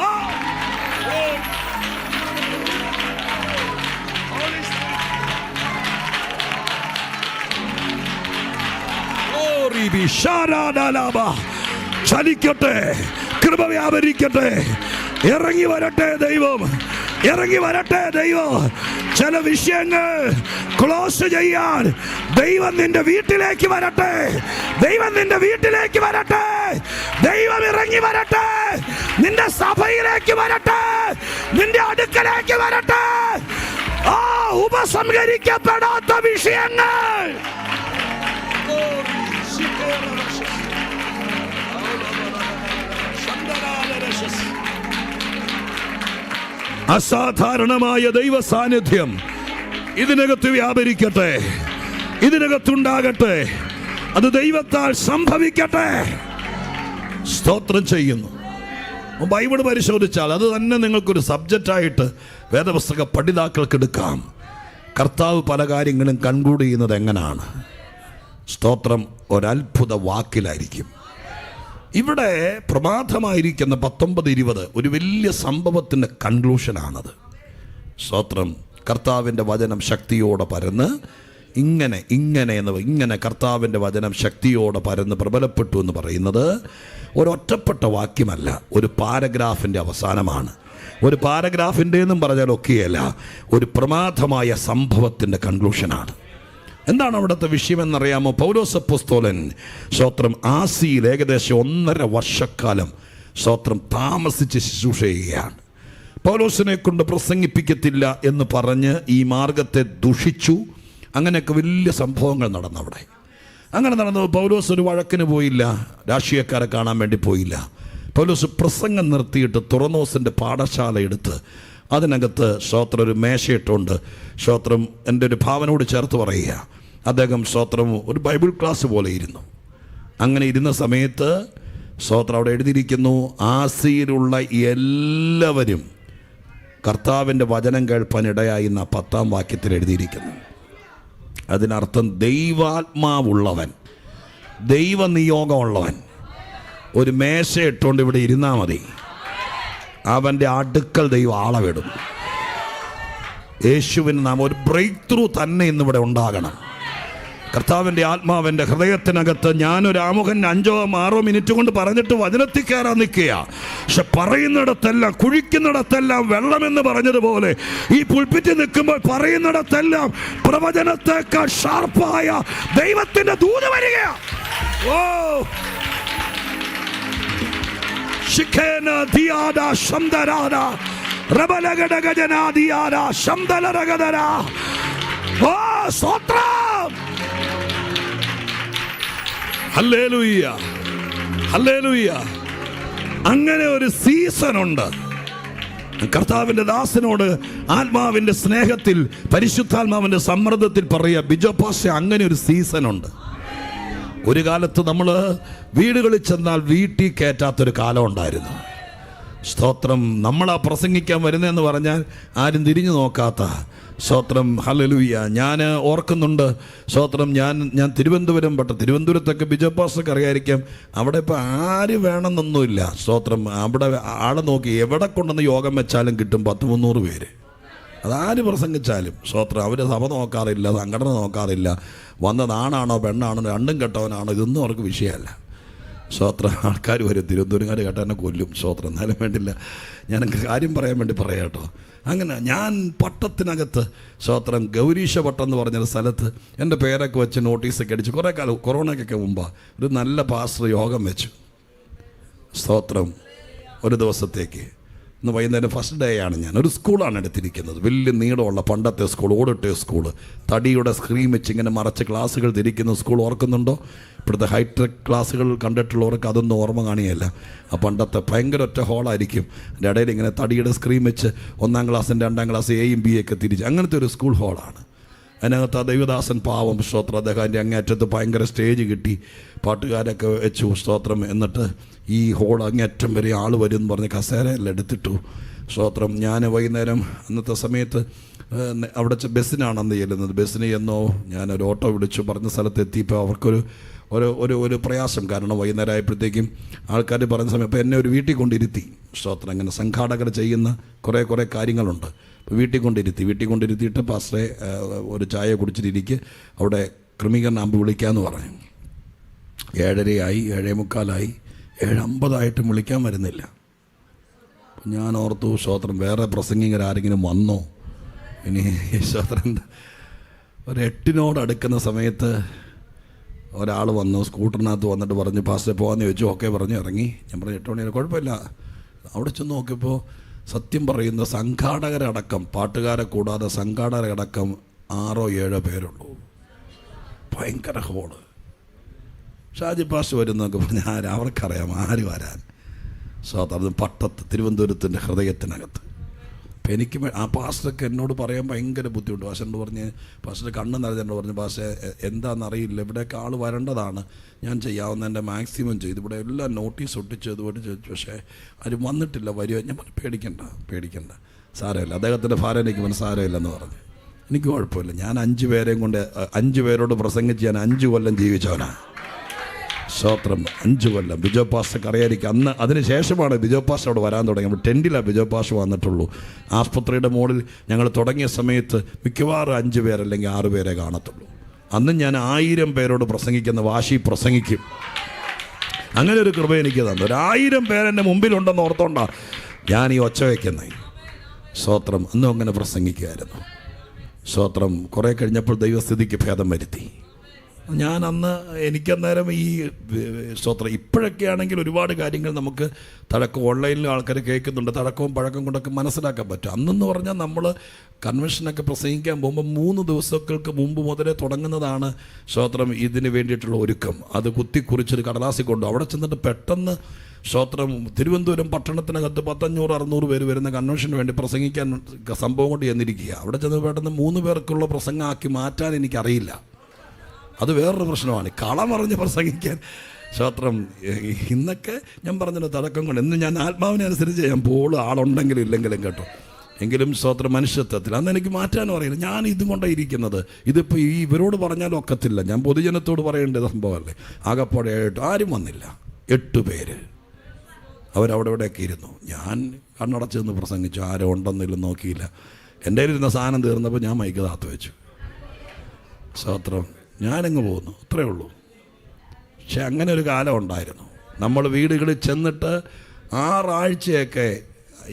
[SPEAKER 1] ചലിക്കട്ടെ, കൃപ വ്യാപരിക്കട്ടെ, ഇറങ്ങി വരട്ടെ ദൈവം, ഇറങ്ങി വരട്ടെ ദൈവം. ചില വിഷയങ്ങൾ ക്ലോസ് ചെയ്യാൻ ദൈവം നിന്റെ വീട്ടിലേക്ക് വരട്ടെ, ദൈവം നിന്റെ വീട്ടിലേക്ക് വരട്ടെ, ദൈവം ഇറങ്ങി വരട്ടെ, നിന്റെ സഭയിലേക്ക് വരട്ടെ, നിന്റെ അടുക്കലേക്ക് വരട്ടെ. ആ ഉപസംഹരിക്കപ്പെടാത്ത വിഷയങ്ങൾ അസാധാരണമായ ദൈവ സാന്നിധ്യം ഇതിനകത്ത് വ്യാപരിക്കട്ടെ, ഇതിനകത്തുണ്ടാകട്ടെ. അത് ദൈവത്താൽ സംഭവിക്കട്ടെ. സ്തോത്രം ചെയ്യുന്നു. ബൈബിൾ പരിശോധിച്ചാൽ അത് തന്നെ നിങ്ങൾക്കൊരു സബ്ജക്റ്റായിട്ട് വേദപുസ്തക പഠിതാക്കൾക്ക് എടുക്കാം. കർത്താവ് പല കാര്യങ്ങളും കൺക്ലൂഡ് ചെയ്യുന്നത് എങ്ങനെയാണ്? സ്തോത്രം ഒരത്ഭുത വാക്കിലായിരിക്കും. ഇവിടെ പ്രമാദമായിരിക്കുന്ന 19-20 ഒരു വലിയ സംഭവത്തിൻ്റെ കൺക്ലൂഷനാണത്. സ്തോത്രം. കർത്താവിൻ്റെ വചനം ശക്തിയോടെ പരന്ന് ഇങ്ങനെ കർത്താവിൻ്റെ വചനം ശക്തിയോടെ പരന്ന് പ്രബലപ്പെട്ടു എന്ന് പറയുന്നത് ഒരൊറ്റപ്പെട്ട വാക്യമല്ല, ഒരു പാരഗ്രാഫിൻ്റെ അവസാനമാണ്. ഒരു പാരഗ്രാഫിൻ്റെ എന്നും പറഞ്ഞാൽ ഒക്കെയല്ല, ഒരു പ്രമാദമായ സംഭവത്തിൻ്റെ കൺക്ലൂഷനാണ്. എന്താണ് അവിടുത്തെ വിഷയമെന്നറിയാമോ? പൗലോസ് അപ്പോസ്തലൻ സ്തോത്രം ആസിയിൽ ഏകദേശം 1.5 വർഷക്കാലം സ്തോത്രം താമസിച്ച് ശുശ്രൂഷ ചെയ്യുകയാണ്. പൗലോസിനെ കൊണ്ട് പ്രസംഗിപ്പിക്കത്തില്ല എന്ന് പറഞ്ഞ് ഈ മാർഗത്തെ ദുഷിച്ചു. അങ്ങനെയൊക്കെ വലിയ സംഭവങ്ങൾ നടന്നവിടെ. അങ്ങനെ നടന്നത് പൗലോസ് ഒരു വഴക്കിന് പോയില്ല, രാഷ്ട്രീയക്കാരെ കാണാൻ വേണ്ടി പോയില്ല. പൗലോസ് പ്രസംഗം നിർത്തിയിട്ട് തുറന്നോസിൻ്റെ പാഠശാല എടുത്ത് അതിനകത്ത് സ്തോത്രം ഒരു മേശയിട്ടുണ്ട്. സ്തോത്രം എൻ്റെ ഒരു ഭാവനോട് ചേർത്ത് പറയുക, അദ്ദേഹം സ്തോത്രം ഒരു ബൈബിൾ ക്ലാസ് പോലെ ഇരുന്നു. അങ്ങനെ ഇരുന്ന സമയത്ത് സ്തോത്രം അവിടെ എഴുതിയിരിക്കുന്നു, ആസിയിലുള്ള എല്ലാവരും കർത്താവിൻ്റെ വചനം കേൾപ്പാനിടയായി എന്ന 10-ാം വാക്യത്തിൽ എഴുതിയിരിക്കുന്നു. അതിനർത്ഥം ദൈവാത്മാവുള്ളവൻ, ദൈവനിയോഗമുള്ളവൻ ഒരു മേശ ഇട്ടുകൊണ്ട് ഇവിടെ ഇരുന്നാൽ മതി, അവൻ്റെ അടുക്കൽ ദൈവം ആളവിടും. യേശുവിന് നാം ഒരു ബ്രേക്ക് ത്രൂ തന്നെ ഇന്നിവിടെ ഉണ്ടാകണം. കർത്താവിൻ്റെ ആത്മാവിൻ്റെ ഹൃദയത്തിനകത്ത് ഞാനൊരു ആമുഖൻ 5-6 മിനിറ്റ് കൊണ്ട് പറഞ്ഞിട്ട് വചനത്തിൽ കയറാൻ നിൽക്കുക. പക്ഷെ പറയുന്നിടത്തെല്ലാം, കുഴിക്കുന്നിടത്തെല്ലാം വെള്ളമെന്ന് പറഞ്ഞതുപോലെ ഈ പുൽപ്പിറ്റ് നിൽക്കുമ്പോൾ പറയുന്നിടത്തെല്ലാം പ്രവചനത്തേക്കാൾ ഷാർപ്പായ ദൈവത്തിൻ്റെ ദൂത് വരികയാ. ഓ ശിഖേന ദിയാദ ശംദരാദ റബലഗഡഗജനാദിയാദ ശംദലരഗദര. ഓ സ്തോത്രം, ഹല്ലേലൂയ, ഹല്ലേലൂയ. അങ്ങനെ ഒരു സീസൺ ഉണ്ട്. കർത്താവിൻ്റെ ദാസനോട് ആത്മാവിൻ്റെ സ്നേഹത്തിൽ, പരിശുദ്ധാത്മാവിൻ്റെ സമ്മർദ്ദത്തിൽ പറയുക, ബിജോ പാസ്റ്റർ, അങ്ങനെ ഒരു സീസൺ ഉണ്ട്. ഒരു കാലത്ത് നമ്മൾ വീടുകളിൽ ചെന്നാൽ വീട്ടിൽ കയറ്റാത്തൊരു കാലം ഉണ്ടായിരുന്നു. സ്തോത്രം, നമ്മളാ പ്രസംഗിക്കാൻ വരുന്നതെന്ന് പറഞ്ഞാൽ ആരും തിരിഞ്ഞു നോക്കാത്ത, സ്തോത്രം, ഹല്ലേലൂയ. ഞാൻ ഓർക്കുന്നുണ്ട്, സ്തോത്രം, ഞാൻ തിരുവനന്തപുരത്തൊക്കെ ബിജോ പാസ്റ്റർക്ക് അറിയായിരിക്കാം, അവിടെ ഇപ്പോൾ ആര് വേണമെന്നൊന്നുമില്ല. സ്തോത്രം, അവിടെ ആളെ നോക്കി എവിടെ കൊണ്ടുവന്ന് യോഗം വെച്ചാലും കിട്ടും 100-300 പേര്. അതാര് പ്രസംഗിച്ചാലും സ്തോത്രം, അവർ സഭ നോക്കാറില്ല, സംഘടന നോക്കാറില്ല, വന്നതാണാണോ പെണ്ണാണോ രണ്ടും കെട്ടവനാണോ, ഇതൊന്നും അവർക്ക് വിഷയമല്ല. സ്തോത്രം, ആൾക്കാർ വരും, തിരുവനന്തപുരംകാർ കേട്ടാൽ എന്നെ കൊല്ലും. സ്തോത്രം, എന്നാലും വേണ്ടില്ല, ഞാൻ കാര്യം പറയാൻ വേണ്ടി പറയാം കേട്ടോ. അങ്ങനെ ഞാൻ പട്ടത്തിനകത്ത്, സ്തോത്രം, ഗൗരീശ പട്ടം എന്ന് പറഞ്ഞൊരു സ്ഥലത്ത് എൻ്റെ പേരൊക്കെ വെച്ച് നോട്ടീസൊക്കെ അടിച്ച് കുറേ കാലം, കൊറോണയ്ക്കൊക്കെ മുമ്പാണ്, ഒരു നല്ല പാസ്റ്റർ യോഗം വെച്ചു. സ്തോത്രം, ഒരു ദിവസത്തേക്ക്. ഇന്ന് വൈകുന്നേരം ഫസ്റ്റ് ഡേ ആണ്. ഞാൻ ഒരു സ്കൂളാണ് എടുത്തിരിക്കുന്നത്, വലിയ നീളമുള്ള പണ്ടത്തെ സ്കൂൾ, ഓഡിറ്റോറിയം സ്കൂൾ, തടിയുടെ സ്ക്രീൻ വെച്ച് ഇങ്ങനെ മറച്ച് ക്ലാസ്സുകൾ തിരിക്കുന്ന സ്കൂൾ. ഓർക്കുന്നുണ്ടോ? ഇപ്പോഴത്തെ ഹൈടെക് ക്ലാസ്സുകൾ കണ്ടിട്ടുള്ളവർക്ക് അതൊന്നും ഓർമ്മ കാണിയല്ല. ആ പണ്ടത്തെ ഭയങ്കര ഒറ്റ ഹോളായിരിക്കും, അതിൻ്റെ ഇടയിൽ ഇങ്ങനെ തടിയുടെ സ്ക്രീൻ വെച്ച് 1-ാം ക്ലാസ്സും 2-ാം ക്ലാസ് എയും ബി ഒക്കെ തിരിച്ച്, അങ്ങനത്തെ ഒരു സ്കൂൾ ഹോളാണ്. അതിനകത്ത് ആ ദൈവദാസൻ പാവം, സ്തോത്രം, അദ്ദേഹത്തിൻ്റെ അങ്ങേറ്റത്ത് ഭയങ്കര സ്റ്റേജ് കിട്ടി, പാട്ടുകാരൊക്കെ വെച്ചു. സ്തോത്രം, എന്നിട്ട് ഈ ഹോൾ അങ്ങേറ്റം വരെ ആൾ വരും എന്ന് പറഞ്ഞ് കസേരയെല്ലാം എടുത്തിട്ടു. സ്തോത്രം, ഞാൻ വൈകുന്നേരം അന്നത്തെ സമയത്ത് അവിടെ ബസ്സിനാണ് അന്ന് ചെല്ലുന്നത്. ബസ്സിന് ചെന്നോ ഞാനൊരു ഓട്ടോ വിളിച്ചു, പറഞ്ഞ സ്ഥലത്ത് എത്തിയപ്പോൾ അവർക്കൊരു ഒരു പ്രയാസം. കാരണം വൈകുന്നേരം ആയപ്പോഴത്തേക്കും ആൾക്കാർ പറഞ്ഞ സമയം അപ്പോൾ എന്നെ ഒരു വീട്ടിൽ കൊണ്ടിരുത്തി. സ്തോത്രം, അങ്ങനെ സംഘാടകർ ചെയ്യുന്ന കുറേ കാര്യങ്ങളുണ്ട്. അപ്പോൾ വീട്ടിൽ കൊണ്ടിരുത്തിയിട്ട് പാസ്റ്ററെ ഒരു ചായ കുടിച്ചിട്ടിരിക്കുക, അവിടെ ക്രമീകരണാകുമ്പോൾ വിളിക്കാമെന്ന് പറഞ്ഞു. 7:30 7:45 7:50 വിളിക്കാൻ വരുന്നില്ല. ഞാൻ ഓർത്തു, സ്തോത്രം, വേറെ പ്രസംഗികരാരെങ്കിലും വന്നോ ഇനി. സ്തോത്രം, ഒരു 8 അടുക്കുന്ന സമയത്ത് ഒരാൾ വന്നു, സ്കൂട്ടറിനകത്ത് വന്നിട്ട് പറഞ്ഞു, പാസ്റ്റർ പോകാമെന്ന് ചോദിച്ചു. ഓക്കെ പറഞ്ഞു, ഇറങ്ങി. ഞാൻ പറഞ്ഞു 8 മണി, കുഴപ്പമില്ല. അവിടെ ചെന്ന് നോക്കിയപ്പോൾ സത്യം പറയുന്ന സംഘാടകരടക്കം, പാട്ടുകാരെ കൂടാതെ സംഘാടകരടക്കം 6-7 പേരുള്ളൂ. ഭയങ്കര ഹോള്. ഷാജി പാസ്റ്റർ വരുന്നൊക്കെ പറഞ്ഞാൽ അവർക്കറിയാം ആര് വരാൻ. അത് പട്ടത്ത് തിരുവനന്തപുരത്തിൻ്റെ ഹൃദയത്തിനകത്ത്. അപ്പം എനിക്ക് ആ പാസ്റ്റർക്ക് എന്നോട് പറയാൻ ഭയങ്കര ബുദ്ധിമുട്ട്. പാസ്റ്ററിനോട് പറഞ്ഞ്, പാസ്റ്റർ കണ്ണ് നിറഞ്ഞെന്നോട് പറഞ്ഞു, പാസ്റ്റർ എന്താണെന്നറിയില്ല, ഇവിടെയൊക്കെ ആൾ വരേണ്ടതാണ്, ഞാൻ ചെയ്യാവുന്നതിൻ്റെ മാക്സിമം ചെയ്തു, ഇവിടെ എല്ലാം നോട്ടീസ് ഒട്ടിച്ചു അതുപോലെ ചോദിച്ചു, പക്ഷേ ആരും വന്നിട്ടില്ല, വരുമോ? ഞാൻ പറഞ്ഞു, പേടിക്കണ്ട, സാരമില്ല, അദ്ദേഹത്തിൻ്റെ ഭാരം എനിക്ക് സാരമില്ലെന്ന് പറഞ്ഞു. എനിക്ക് കുഴപ്പമില്ല, ഞാൻ 5 പേരെയും കൊണ്ട് 5 പേരോട് പ്രസംഗിച്ച് ഞാൻ 5 കൊല്ലം ജീവിച്ചവനാണ്. സ്തോത്രം, 5 കൊല്ലം. ബിജോ പാസ്റ്റർക്ക് അറിയായിരിക്കും, അന്ന് അതിന് ശേഷമാണ് ബിജോ പാസ്റ്റർ അവിടെ വരാൻ തുടങ്ങി. ടെൻറ്റിലാണ് ബിജോ പാസ്റ്റർ വന്നിട്ടുള്ളൂ. ആസ്പത്രിയുടെ മുകളിൽ ഞങ്ങൾ തുടങ്ങിയ സമയത്ത് മിക്കവാറും 5 പേർ അല്ലെങ്കിൽ 6 പേരെ കാണത്തുള്ളൂ. അന്ന് ഞാൻ 1000 പേരോട് പ്രസംഗിക്കുന്ന വാശി പ്രസംഗിക്കും. അങ്ങനെ ഒരു കൃപ എനിക്ക് തന്നു. 1000 പേരെൻ്റെ മുമ്പിലുണ്ടെന്ന് ഓർത്തോണ്ടാണ് ഞാൻ ഈ ഒച്ച വയ്ക്കുന്നത്. സ്തോത്രം, അന്നും അങ്ങനെ പ്രസംഗിക്കുമായിരുന്നു. സ്തോത്രം, കുറേ കഴിഞ്ഞപ്പോൾ ദൈവസ്ഥിതിക്ക് ഭേദം വരുത്തി. ഞാൻ അന്ന് എനിക്കന്നേരം ഈ സ്തോത്രം ഇപ്പോഴൊക്കെ ആണെങ്കിൽ ഒരുപാട് കാര്യങ്ങൾ നമുക്ക് തഴക്കം ഓൺലൈനിൽ ആൾക്കാർ കേൾക്കുന്നുണ്ട്, തഴക്കവും പഴക്കം കൊണ്ടൊക്കെ മനസ്സിലാക്കാൻ പറ്റും. അന്നെന്ന് പറഞ്ഞാൽ നമ്മൾ കൺവെൻഷനൊക്കെ പ്രസംഗിക്കാൻ പോകുമ്പോൾ 3 ദിവസങ്ങൾക്ക് മുമ്പ് മുതലേ തുടങ്ങുന്നതാണ് സ്തോത്രം ഇതിന് വേണ്ടിയിട്ടുള്ള ഒരുക്കം. അത് കുത്തിക്കുറിച്ചൊരു കടലാസിൽ കൊണ്ടു അവിടെ ചെന്നിട്ട് പെട്ടെന്ന് സ്തോത്രം തിരുവനന്തപുരം പട്ടണത്തിനകത്ത് 500-600 പേര് വരുന്ന കൺവെൻഷന് വേണ്ടി പ്രസംഗിക്കാൻ സംഭവം കൊണ്ട് ചെന്നിരിക്കുക. അവിടെ ചെന്ന് പെട്ടെന്ന് 3 പേർക്കുള്ള പ്രസംഗമാക്കി മാറ്റാൻ എനിക്കറിയില്ല. അത് വേറൊരു പ്രശ്നമാണ്, കളമറിഞ്ഞ് പ്രസംഗിക്കാൻ. സ്തോത്രം ഇന്നൊക്കെ ഞാൻ പറഞ്ഞല്ലോ തടക്കം കൊണ്ട് ഇന്ന് ഞാൻ ആത്മാവിനെ അനുസരിച്ച് ഞാൻ ആളുണ്ടെങ്കിലും ഇല്ലെങ്കിലും കേട്ടോ. എങ്കിലും സ്തോത്രം മനുഷ്യത്വത്തിൽ അന്ന് എനിക്ക് മാറ്റാനും അറിയില്ല. ഞാൻ ഇതും കൊണ്ടേ ഇരിക്കുന്നത്. ഇതിപ്പോൾ ഈ ഇവരോട് പറഞ്ഞാലും ഒക്കത്തില്ല, ഞാൻ പൊതുജനത്തോട് പറയേണ്ട സംഭവമല്ലേ. ആകപ്പാടെയായിട്ട് ആരും വന്നില്ല, 8 പേര് അവരവിടെ ഇവിടെയൊക്കെ ഇരുന്നു. ഞാൻ കണ്ണടച്ച് നിന്ന് പ്രസംഗിച്ചു, ആരും ഉണ്ടെന്നില്ല നോക്കിയില്ല. എൻ്റെ ഇരുന്ന സാധനം തീർന്നപ്പോൾ ഞാൻ മൈക്ക് താത്ത് വെച്ചു. സ്തോത്രം ഞാനങ്ങ് പോകുന്നു, അത്രയേ ഉള്ളൂ. പക്ഷെ അങ്ങനെ ഒരു കാലം ഉണ്ടായിരുന്നു. നമ്മൾ വീടുകളിൽ ചെന്നിട്ട് 6 ആഴ്ചയൊക്കെ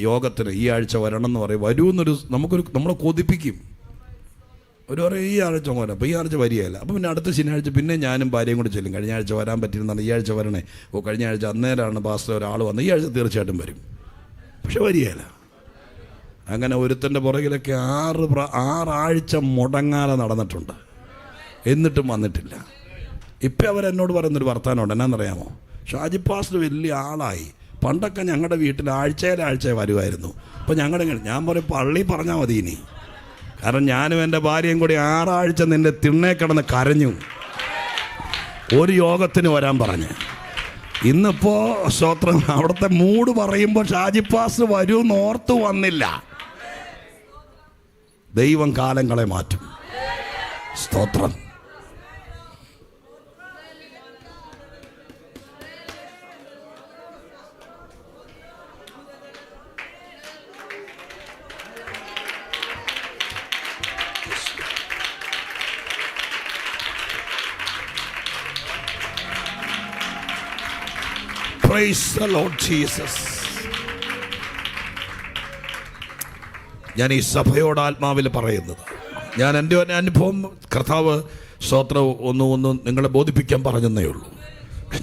[SPEAKER 1] യോഗത്തിന് ഈ ആഴ്ച വരണം എന്ന് പറയും. വരുമെന്നൊരു നമ്മളെ കൊതിപ്പിക്കും. ഒരു പറയും ഈ ആഴ്ച വരാം, അപ്പോൾ ഈ ആഴ്ച വരികയല്ല. അപ്പോൾ പിന്നെ അടുത്ത ശനിയാഴ്ച പിന്നെ ഞാനും ഭാര്യയും കൂടി ചെല്ലും. കഴിഞ്ഞ ആഴ്ച വരാൻ പറ്റിയിരുന്നാണ്, ഈ ആഴ്ച വരണേ. കഴിഞ്ഞ ആഴ്ച അന്നേരമാണ് പാസ്റ്റർ ഒരാൾ വന്നത്, ഈ ആഴ്ച തീർച്ചയായിട്ടും വരും, പക്ഷെ വരികയല്ല. അങ്ങനെ ഒരുത്തൻ്റെ പുറകിലൊക്കെ 6 ആഴ്ച മുടങ്ങാതെ നടന്നിട്ടുണ്ട്, എന്നിട്ടും വന്നിട്ടില്ല. ഇപ്പം അവരെന്നോട് പറയുന്നൊരു വർത്തമാനമുണ്ട്, എന്നാണെന്നറിയാമോ? ഷാജി പാസ്റ്റർ വലിയ ആളായി. പണ്ടൊക്കെ ഞങ്ങളുടെ വീട്ടിൽ ആഴ്ച വരുമായിരുന്നു. അപ്പോൾ ഞാൻ പറയും പള്ളി പറഞ്ഞാൽ മതി ഇനി. കാരണം ഞാനും എൻ്റെ ഭാര്യയും കൂടി 6 ആഴ്ച നിൻ്റെ തിണ്ണേ കിടന്ന് കരഞ്ഞു, ഒരു യോഗത്തിന് വരാൻ പറഞ്ഞ്. ഇന്നിപ്പോൾ സ്തോത്രം അവിടുത്തെ മൂഡ് പറയുമ്പോൾ ഷാജി പാസ്റ്റർ വരുമെന്ന് ഓർത്ത് വന്നില്ല. ദൈവം കാലങ്ങളെ മാറ്റും. സ്തോത്രം. Praise the Lord Jesus. ഞാൻ ഈ സഭയോട് ആത്മാവിൽ പറയുന്നത്, ഞാൻ എൻ്റെ അനുഭവം കർത്താവ് സ്തോത്രം ഒന്ന് നിങ്ങളെ ബോധിപ്പിക്കാൻ പറഞ്ഞതേ ഉള്ളൂ.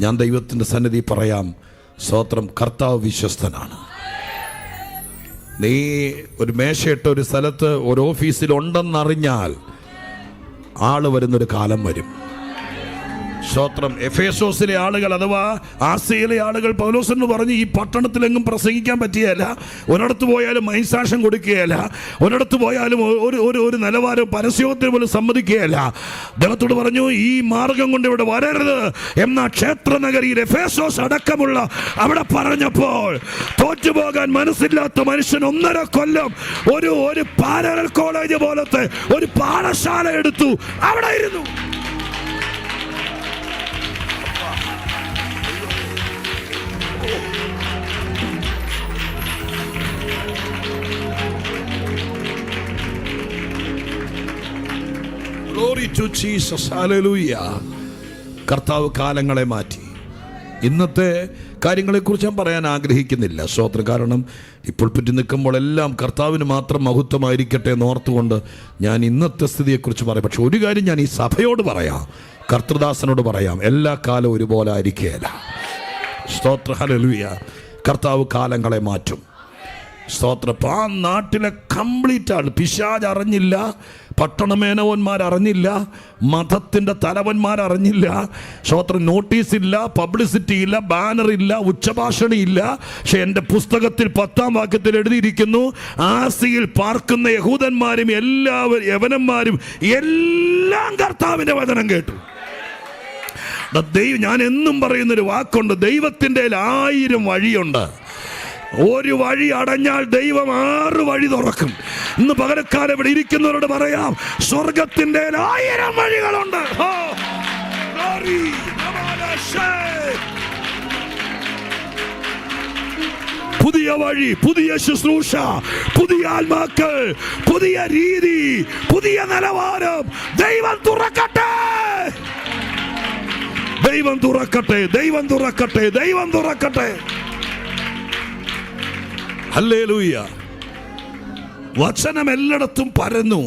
[SPEAKER 1] ഞാൻ ദൈവത്തിൻ്റെ സന്നിധി പറയാം, സ്തോത്രം കർത്താവ് വിശ്വസ്തനാണ്. നീ ഒരു മേശയിട്ട ഒരു സ്ഥലത്ത് ഒരു ഓഫീസിൽ ഉണ്ടെന്നറിഞ്ഞാൽ ആള് വരുന്നൊരു കാലം വരും. സ്തോത്രം. എഫേസോസിലെ ആളുകൾ അഥവാ ആസിയയിലെ ആളുകൾ പൗലോസെന്ന് പറഞ്ഞ് ഈ പട്ടണത്തിലെങ്ങും പ്രസംഗിക്കാൻ പറ്റുകയില്ല, ഒരിടത്ത് പോയാലും മൈസാക്ഷ്യം കൊടുക്കുകയില്ല, ഒരിടത്ത് പോയാലും ഒരു നിലവാരം പരസ്യത്തിന് പോലും സമ്മതിക്കുകയില്ല. ദൈവത്തോട് പറഞ്ഞു, ഈ മാർഗം കൊണ്ട് ഇവിടെ വരരുത് എന്ന ക്ഷേത്രനഗരിയിൽ എഫേസോസ് അടക്കമുള്ള അവിടെ പറഞ്ഞപ്പോൾ തോറ്റുപോകാൻ മനസ്സില്ലാത്ത മനുഷ്യൻ 1.5 കൊല്ലം ഒരു പാരലൽ കോളേജ് പോലത്തെ ഒരു പാഠശാല എടുത്തു, അവിടെ ഇരുന്നു. Glory to Jesus. Hallelujah. കർത്താവ് കാലങ്ങളെ മാറ്റി. ഇന്നത്തെ കാര്യങ്ങളെക്കുറിച്ച് ഞാൻ പറയാൻ ആഗ്രഹിക്കുന്നില്ല സ്തോത്രം. കാരണം ഇപ്പോൾ പറ്റി നിൽക്കുമ്പോൾ എല്ലാം കർത്താവിന് മാത്രം മഹത്വമായിരിക്കട്ടെ എന്നോർത്തുകൊണ്ട് ഞാൻ ഇന്നത്തെ സ്ഥിതിയെക്കുറിച്ച് പറയാം. പക്ഷെ ഒരു കാര്യം ഞാൻ ഈ സഭയോട് പറയാം, കർത്തൃദാസനോട് പറയാം, എല്ലാ കാലവും ഒരുപോലെ ആയിരിക്കുകയില്ല. സ്തോത്ര. ഹല്ലേലൂയ. കർത്താവ് കാലങ്ങളെ മാറ്റും. സ്തോത്രം. ആ നാട്ടിലെ കംപ്ലീറ്റ് ആൾ പിശാച് അറിഞ്ഞില്ല, പട്ടണമേനവന്മാരറിഞ്ഞില്ല, മതത്തിൻ്റെ തലവന്മാരറിഞ്ഞില്ല. സ്തോത്രം. നോട്ടീസില്ല, പബ്ലിസിറ്റി ഇല്ല, ബാനറില്ല, ഉച്ചഭാഷണിയില്ല. പക്ഷെ എൻ്റെ പുസ്തകത്തിൽ 10-ാം വാക്യത്തിൽ എഴുതിയിരിക്കുന്നു, ആസിയിൽ പാർക്കുന്ന യഹൂദന്മാരും എല്ലാവരും യവനന്മാരും എല്ലാം കർത്താവിൻ്റെ വചനം കേട്ടു. ഞാൻ എന്നും പറയുന്നൊരു വാക്കുണ്ട്, ദൈവത്തിൻ്റെ 1000 വഴിയുണ്ട്. ഒരു വഴി അടഞ്ഞാൽ ദൈവം 6 വഴി തുറക്കും. ഇന്ന് പകരക്കാലം ഇവിടെ ഇരിക്കുന്നവരോട് പറയാം, സ്വർഗത്തിന്റെ 1000 വഴികളുണ്ട്. പുതിയ വഴി, പുതിയ ശുശ്രൂഷ, പുതിയ ആത്മാക്കൾ, പുതിയ രീതി, പുതിയ നിലവാരം ദൈവം തുറക്കട്ടെ. ദൈവം തുറക്കട്ടെ, ദൈവം തുറക്കട്ടെ, ദൈവം തുറക്കട്ടെ. ഹല്ലേലൂയ. വചനം എല്ലായിടത്തും പരന്നു.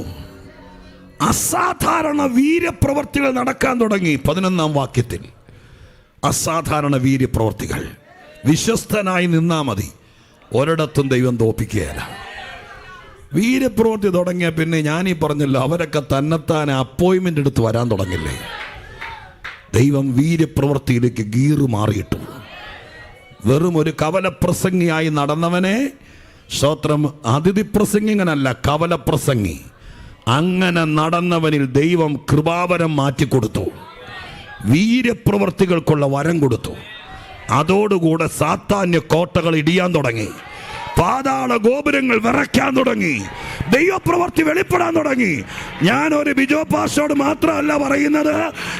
[SPEAKER 1] അസാധാരണ വീര്യപ്രവർത്തികൾ നടക്കാൻ തുടങ്ങി. 11-ാം വാക്യത്തിൽ അസാധാരണ വീര്യപ്രവർത്തികൾ. വിശ്വസ്തനായി നിന്നാ മതി, ഒരിടത്തും ദൈവം തോൽപ്പിക്കുകയില്ല. വീര്യപ്രവൃത്തി തുടങ്ങിയ പിന്നെ ഞാനീ പറഞ്ഞല്ലോ, അവരൊക്കെ തന്നെത്താൻ അപ്പോയിൻമെൻ്റ് എടുത്ത് വരാൻ തുടങ്ങില്ലേ. ദൈവം വീര്യപ്രവൃത്തിയിലേക്ക് ഗീറ് മാറിയിട്ടു. വെറും ഒരു കവലപ്രസംഗിയായി നടന്നവനെ, സ്തോത്രം, അതിഥി പ്രസംഗിങ്ങനല്ല, കവലപ്രസംഗി, അങ്ങനെ നടന്നവനിൽ ദൈവം കൃപാവരം മാറ്റിക്കൊടുത്തു, വീര്യപ്രവൃത്തികൾക്കുള്ള വരം കൊടുത്തു. അതോടുകൂടെ സാത്താന്യ കോട്ടകൾ ഇടിയാൻ തുടങ്ങി, പാതാള ഗോപുരങ്ങൾ വിറയ്ക്കാൻ തുടങ്ങി, ദൈവപ്രവൃത്തി വെളിപ്പെടാൻ തുടങ്ങി. ഞാനൊരു ബിജോ പാസ്റ്ററോട് മാത്രമല്ല പറയുന്നത്,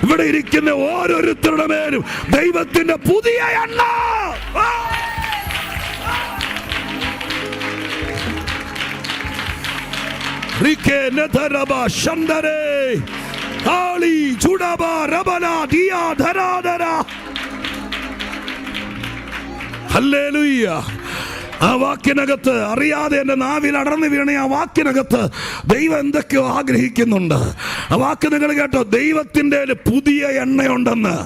[SPEAKER 1] ഇവിടെ ഇരിക്കുന്ന ഓരോരുത്തരുടെ മേലും ദൈവത്തിന്റെ പുതിയ എണ്ണ. ഹല്ലേലൂയ. ആ വാക്കിനകത്ത് അറിയാതെ എൻ്റെ നാവിൽ അടർന്നു വീണ ആ വാക്കിനകത്ത് ദൈവം എന്തൊക്കെയോ ആഗ്രഹിക്കുന്നുണ്ട്. ആ വാക്ക് നിങ്ങൾ കേട്ടോ, ദൈവത്തിൻ്റെ പുതിയ എണ്ണയുണ്ടെന്ന്.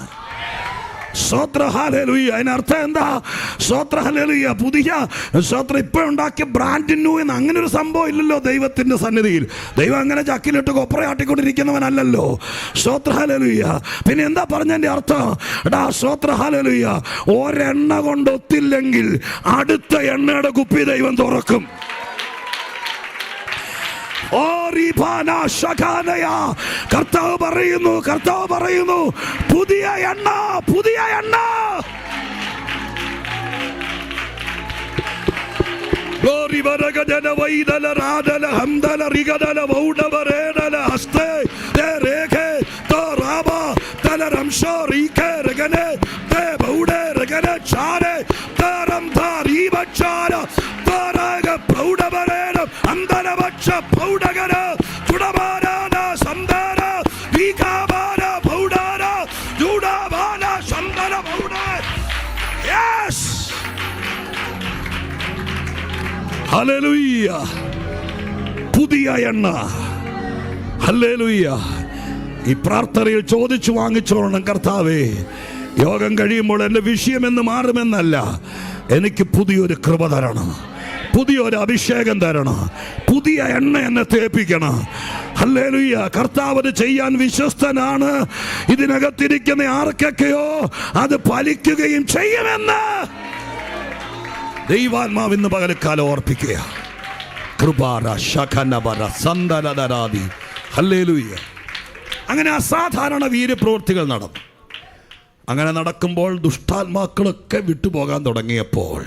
[SPEAKER 1] സ്തോത്ര ഹല്ലേലൂയ. അതിനർത്ഥം എന്താ? സ്തോത്ര ഹല്ലേലൂയ. പുതിയ സ്തോത്രം ഇപ്പോൾ ഉണ്ടാക്കിയ ബ്രാൻഡ് ന്യൂ എന്ന് അങ്ങനെ ഒരു സംഭവം ഇല്ലല്ലോ ദൈവത്തിൻ്റെ സന്നിധിയിൽ. ദൈവം അങ്ങനെ ചക്കിലിട്ട് കൊപ്രയാട്ടിക്കൊണ്ടിരിക്കുന്നവനല്ലല്ലോ. സ്തോത്ര ഹല്ലേലൂയ. പിന്നെ എന്താ പറഞ്ഞതിൻ്റെ അർത്ഥം? എടാ സ്തോത്ര ഹല്ലേലൂയ, ഒരെണ്ണ കൊണ്ട് ഒത്തില്ലെങ്കിൽ അടുത്ത എണ്ണയുടെ കുപ്പി ദൈവം തുറക്കും. കർത്താവ് പറയുന്നു പുതിയ എണ്ണ, പുതിയ എണ്ണ. ഹല്ലേലൂയ. പുതിയ എണ്ണ. ഹല്ലേലൂയ. ഈ പ്രാർത്ഥനയിൽ ചോദിച്ചു വാങ്ങിച്ചോളണം, കർത്താവേ, യോഗം കഴിയുമ്പോൾ എൻ്റെ വിഷയമെന്ന് മാറുമെന്നല്ല, എനിക്ക് പുതിയൊരു കൃപ തരണം, പുതിയൊരു അഭിഷേകം തരണം, പുതിയ എണ്ണ എന്നെ തേപ്പിക്കണം. ഹല്ലേലൂയ. കർത്താവ് അത് ചെയ്യാൻ വിശ്വസ്തനാണ്. ഇതിനകത്തിരിക്കുന്ന ആർക്കൊക്കെയോ അത് ഫലിക്കുകയും ചെയ്യുമെന്ന് ദൈവാത്മാവ് ഇന്ന് പകൽക്കാലം ഓർപ്പിക്കുക. കൃപാര ശഖനബര സന്ദലദരാദി. ഹല്ലേലൂയ. അങ്ങനെ അസാധാരണ വീര്യപ്രവൃത്തികൾ നടന്നു. അങ്ങനെ നടക്കുമ്പോൾ ദുഷ്ടാത്മാക്കളൊക്കെ വിട്ടുപോകാൻ തുടങ്ങിയപ്പോൾ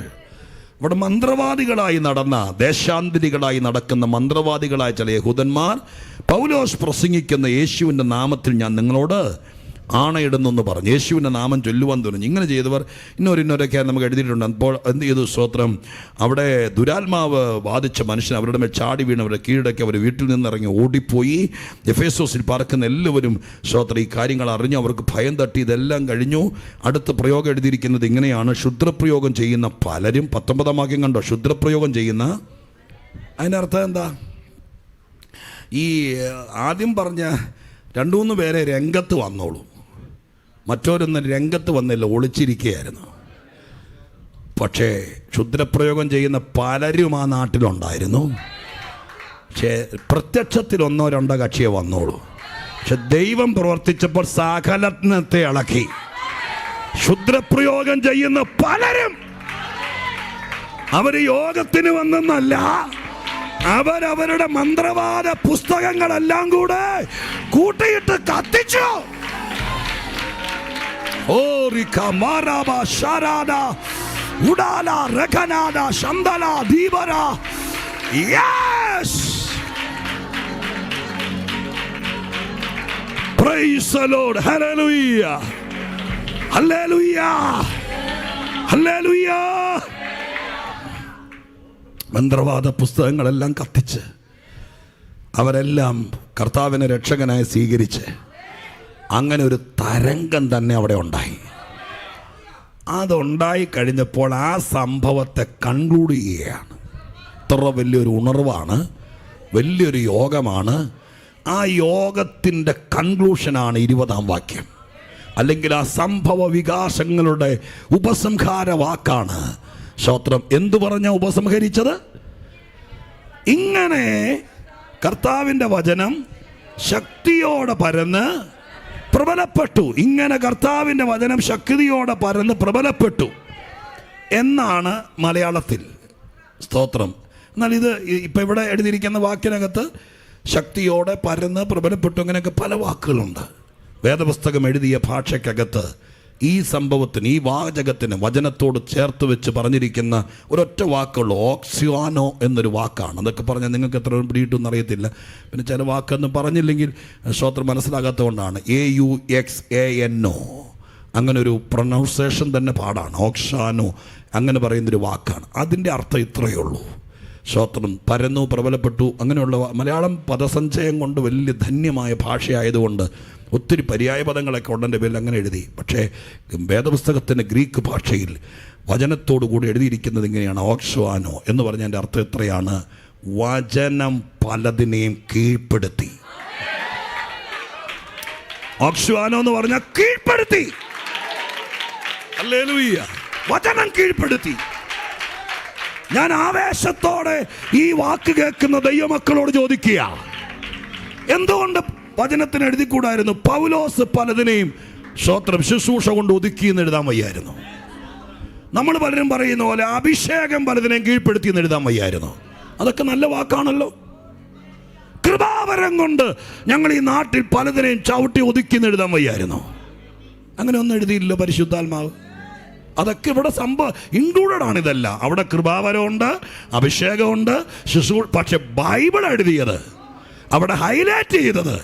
[SPEAKER 1] ഇവിടെ മന്ത്രവാദികളായി നടന്ന, ദേശാന്തരികളായി നടക്കുന്ന മന്ത്രവാദികളായ ചില യഹൂദന്മാർ പൗലോസ് പ്രസംഗിക്കുന്ന യേശുവിൻ്റെ നാമത്തിൽ ഞാൻ നിങ്ങളോട് ആണയിടുന്നെന്ന് പറഞ്ഞു. യേശുവിൻ്റെ നാമം ചൊല്ലുവാൻ തുടങ്ങി. ഇങ്ങനെ ചെയ്തവർ ഇന്നൊരൊക്കെ നമുക്ക് എഴുതിയിട്ടുണ്ട്. അപ്പോൾ എന്ത് ചെയ്തു? സ്തോത്രം, അവിടെ ദുരാത്മാവ് ബാധിച്ച മനുഷ്യൻ അവരുടെ മേൽ ചാടി വീണ് അവരുടെ കീഴടക്കി അവർ വീട്ടിൽ നിന്നിറങ്ങി ഓടിപ്പോയി. എഫേസോസിൽ പാർക്കുന്ന എല്ലാവരും സ്തോത്രം ഈ കാര്യങ്ങൾ അറിഞ്ഞു. അവർക്ക് ഭയം തട്ടി. ഇതെല്ലാം കഴിഞ്ഞു. അടുത്ത പ്രയോഗം എഴുതിയിരിക്കുന്നത് ഇങ്ങനെയാണ്: ക്ഷുദ്രപ്രയോഗം ചെയ്യുന്ന പലരും. 19-ാം വാക്യം കണ്ടോ? ക്ഷുദ്രപ്രയോഗം ചെയ്യുന്ന. അതിനർത്ഥം എന്താ? ഈ ആദ്യം പറഞ്ഞ 2-3 പേരെ രംഗത്ത് വന്നോളൂ, മറ്റോരൊന്നും രംഗത്ത് വന്നില്ല, ഒളിച്ചിരിക്കുകയായിരുന്നു. പക്ഷേ ക്ഷുദ്രപ്രയോഗം ചെയ്യുന്ന പലരും ആ നാട്ടിലുണ്ടായിരുന്നു. പക്ഷേ പ്രത്യക്ഷത്തിൽ 1-2 കക്ഷിയെ വന്നോളൂ. പക്ഷെ ദൈവം പ്രവർത്തിച്ചപ്പോൾ സകലത്തെ ഇളക്കി. ക്ഷുദ്രപ്രയോഗം ചെയ്യുന്ന പലരും അവർ യോഗത്തിന് വന്നെന്നല്ല, അവരവരുടെ മന്ത്രവാദ പുസ്തകങ്ങളെല്ലാം കൂടെ കൂട്ടിയിട്ട് കത്തിച്ചു. Praise the Lord. Hallelujah. Hallelujah. Hallelujah. മന്ത്രവാദ പുസ്തകങ്ങളെല്ലാം കത്തിച്ച് അവരെല്ലാം കർത്താവിനെ രക്ഷകനായി സ്വീകരിച്ച് അങ്ങനെ ഒരു തരംഗം തന്നെ അവിടെ ഉണ്ടായി. അതുണ്ടായി കഴിഞ്ഞപ്പോൾ ആ സംഭവത്തെ കൺക്ലൂഡ് ചെയ്യുകയാണ്. ഇത്ര വലിയൊരു ഉണർവാണ്, വലിയൊരു യോഗമാണ്. ആ യോഗത്തിൻ്റെ കൺക്ലൂഷനാണ് 20-ാം വാക്യം. അല്ലെങ്കിൽ ആ സംഭവ വികാസങ്ങളുടെ ഉപസംഹാര വാക്കാണ്. സ്തോത്രം. എന്തു പറഞ്ഞ ഉപസംഹരിച്ചത്? ഇങ്ങനെ കർത്താവിൻ്റെ വചനം ശക്തിയോടെ പരന്ന് പ്രബലപ്പെട്ടു. ഇങ്ങനെ കർത്താവിൻ്റെ വചനം ശക്തിയോടെ പരന്ന് പ്രബലപ്പെട്ടു എന്നാണ് മലയാളത്തിൽ. സ്തോത്രം. എന്നാൽ ഇത് ഇപ്പം ഇവിടെ എഴുതിയിരിക്കുന്ന വാക്കിനകത്ത് ശക്തിയോടെ പരന്ന് പ്രബലപ്പെട്ടു അങ്ങനെയൊക്കെ പല വാക്കുകളുണ്ട്. വേദപുസ്തകം എഴുതിയ ഭാഷയ്ക്കകത്ത് ഈ സംഭവത്തിന്, ഈ വാചകത്തിന് വചനത്തോട് ചേർത്ത് വെച്ച് പറഞ്ഞിരിക്കുന്ന ഒരൊറ്റ വാക്കുള്ളൂ. ഓക്സിയാനോ എന്നൊരു വാക്കാണ്. അതൊക്കെ പറഞ്ഞാൽ നിങ്ങൾക്ക് എത്ര പിടിയിട്ടൊന്നും അറിയത്തില്ല. പിന്നെ ചില വാക്കൊന്നും പറഞ്ഞില്ലെങ്കിൽ ശ്രോത്രം മനസ്സിലാകാത്തതുകൊണ്ടാണ്. AUXANO അങ്ങനെ ഒരു പ്രൊനൗൺസിയേഷൻ തന്നെ പാടാണ്. ഓക്സാനോ അങ്ങനെ പറയുന്നൊരു വാക്കാണ്. അതിൻ്റെ അർത്ഥം ഇത്രയേ ഉള്ളൂ. ശ്രോത്രം. പരന്നു, പ്രബലപ്പെട്ടു, അങ്ങനെയുള്ള മലയാളം പദസഞ്ചയം കൊണ്ട് വലിയ ധന്യമായ ഭാഷയായതുകൊണ്ട് ഒത്തിരി പര്യായ പദങ്ങളൊക്കെ ഉണ്ടെൻ്റെ പേരിൽ അങ്ങനെ എഴുതി. പക്ഷേ വേദപുസ്തകത്തിൻ്റെ ഗ്രീക്ക് ഭാഷയിൽ വചനത്തോടു കൂടി എഴുതിയിരിക്കുന്നത് ഇങ്ങനെയാണ്. ഓക്സ്വാനോ എന്ന് പറഞ്ഞതിൻ്റെ അർത്ഥം എത്രയാണ്? വചനം പലതിനെയും കീഴ്പ്പെടുത്തി. ഓക്സ്വാനോ എന്ന് പറഞ്ഞാൽ കീഴ്പ്പെടുത്തി. ഹല്ലേലൂയ. വചനം കീഴ്പ്പെടുത്തി. ഞാൻ ആവേശത്തോടെ ഈ വാക്ക് കേൾക്കുന്ന ദൈവമക്കളോട് ചോദിക്കുക, എന്തുകൊണ്ട് വചനത്തിന് എഴുതിക്കൂടായിരുന്നു? പൗലോസ് പലതിനെയും സ്തോത്രം ശുശ്രൂഷ കൊണ്ട് ഒതുക്കിയെന്ന് എഴുതാൻ വയ്യായിരുന്നു. നമ്മൾ പലരും പറയുന്ന പോലെ അഭിഷേകം പലതിനെയും കീഴ്പ്പെടുത്തിയെന്ന് എഴുതാൻ വയ്യായിരുന്നു. അതൊക്കെ നല്ല വാക്കാണല്ലോ. കൃപാവരം കൊണ്ട് ഞങ്ങൾ ഈ നാട്ടിൽ പലതിനെയും ചവിട്ടി ഒതുക്കിയെന്ന് എഴുതാൻ വയ്യായിരുന്നു. അങ്ങനെ ഒന്നും എഴുതിയില്ല പരിശുദ്ധാത്മാവ്. അതൊക്കെ ഇവിടെ ഇൻക്ലൂഡഡ് ആണ്. ഇതെല്ലാം അവിടെ കൃപാവരമുണ്ട്, അഭിഷേകമുണ്ട്, പക്ഷെ ബൈബിൾ എഴുതിയത്, അവിടെ ഹൈലൈറ്റ് ചെയ്തത്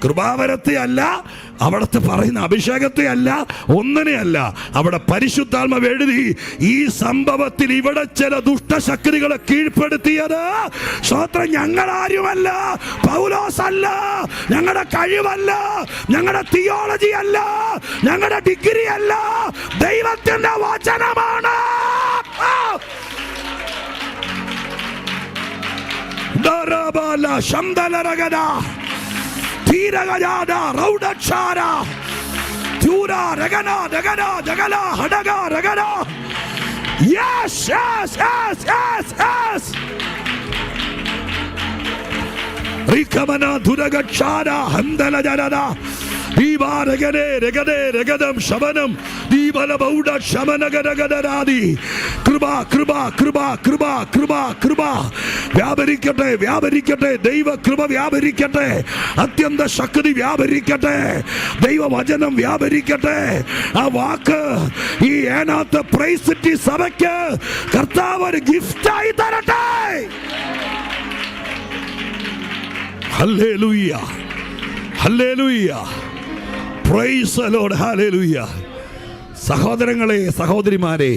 [SPEAKER 1] കൃപാവരത്തെ അല്ല, അവിടുത്തെ പറയുന്ന അഭിഷേകത്തെ അല്ല, ഒന്നിനെയല്ല. അവിടെ പരിശുദ്ധാത്മാവ് എഴുതി ഈ സംഭവത്തിൽ ഇവിടെ ചില ദുഷ്ടശക്തികളെ കീഴ്പ്പെടുത്തിയത് സ്വത്രം ഞങ്ങളാരുമല്ല, പൗലോസ് അല്ല, ഞങ്ങളുടെ കഴിവല്ല, ഞങ്ങളുടെ തിയോളജി അല്ല, ഞങ്ങളുടെ ഡിഗ്രി അല്ല, ദൈവത്തിന്റെ വചനമാണ്. Yes, yes, yes, yes, yes. Rikamana duragachara handala jarada. ദീപാരകനെ രഗദേ രഗദം ശമനം ദീപല ബൗഡ ശമനഗദഗദരാദി. കൃപ കൃപ കൃപ കൃപ കൃപ കൃപ വ്യാപരിക്കട്ടെ, വ്യാപരിക്കട്ടെ. ദൈവ കൃപ വ്യാപരിക്കട്ടെ, അത്യന്ത ശക്തി വ്യാപരിക്കട്ടെ, ദൈവവചനം വ്യാപരിക്കട്ടെ. ആ വാക്ക് ഈ ഏനാത്ത് പ്രൈസ് സിറ്റി സഭയ്ക്ക് കർത്താവ് ഒരു ഗിഫ്റ്റായി തരട്ടെ. Hallelujah, hallelujah, praise the Lord, hallelujah. സഹോദരങ്ങളെ, സഹോദരിമാരെ,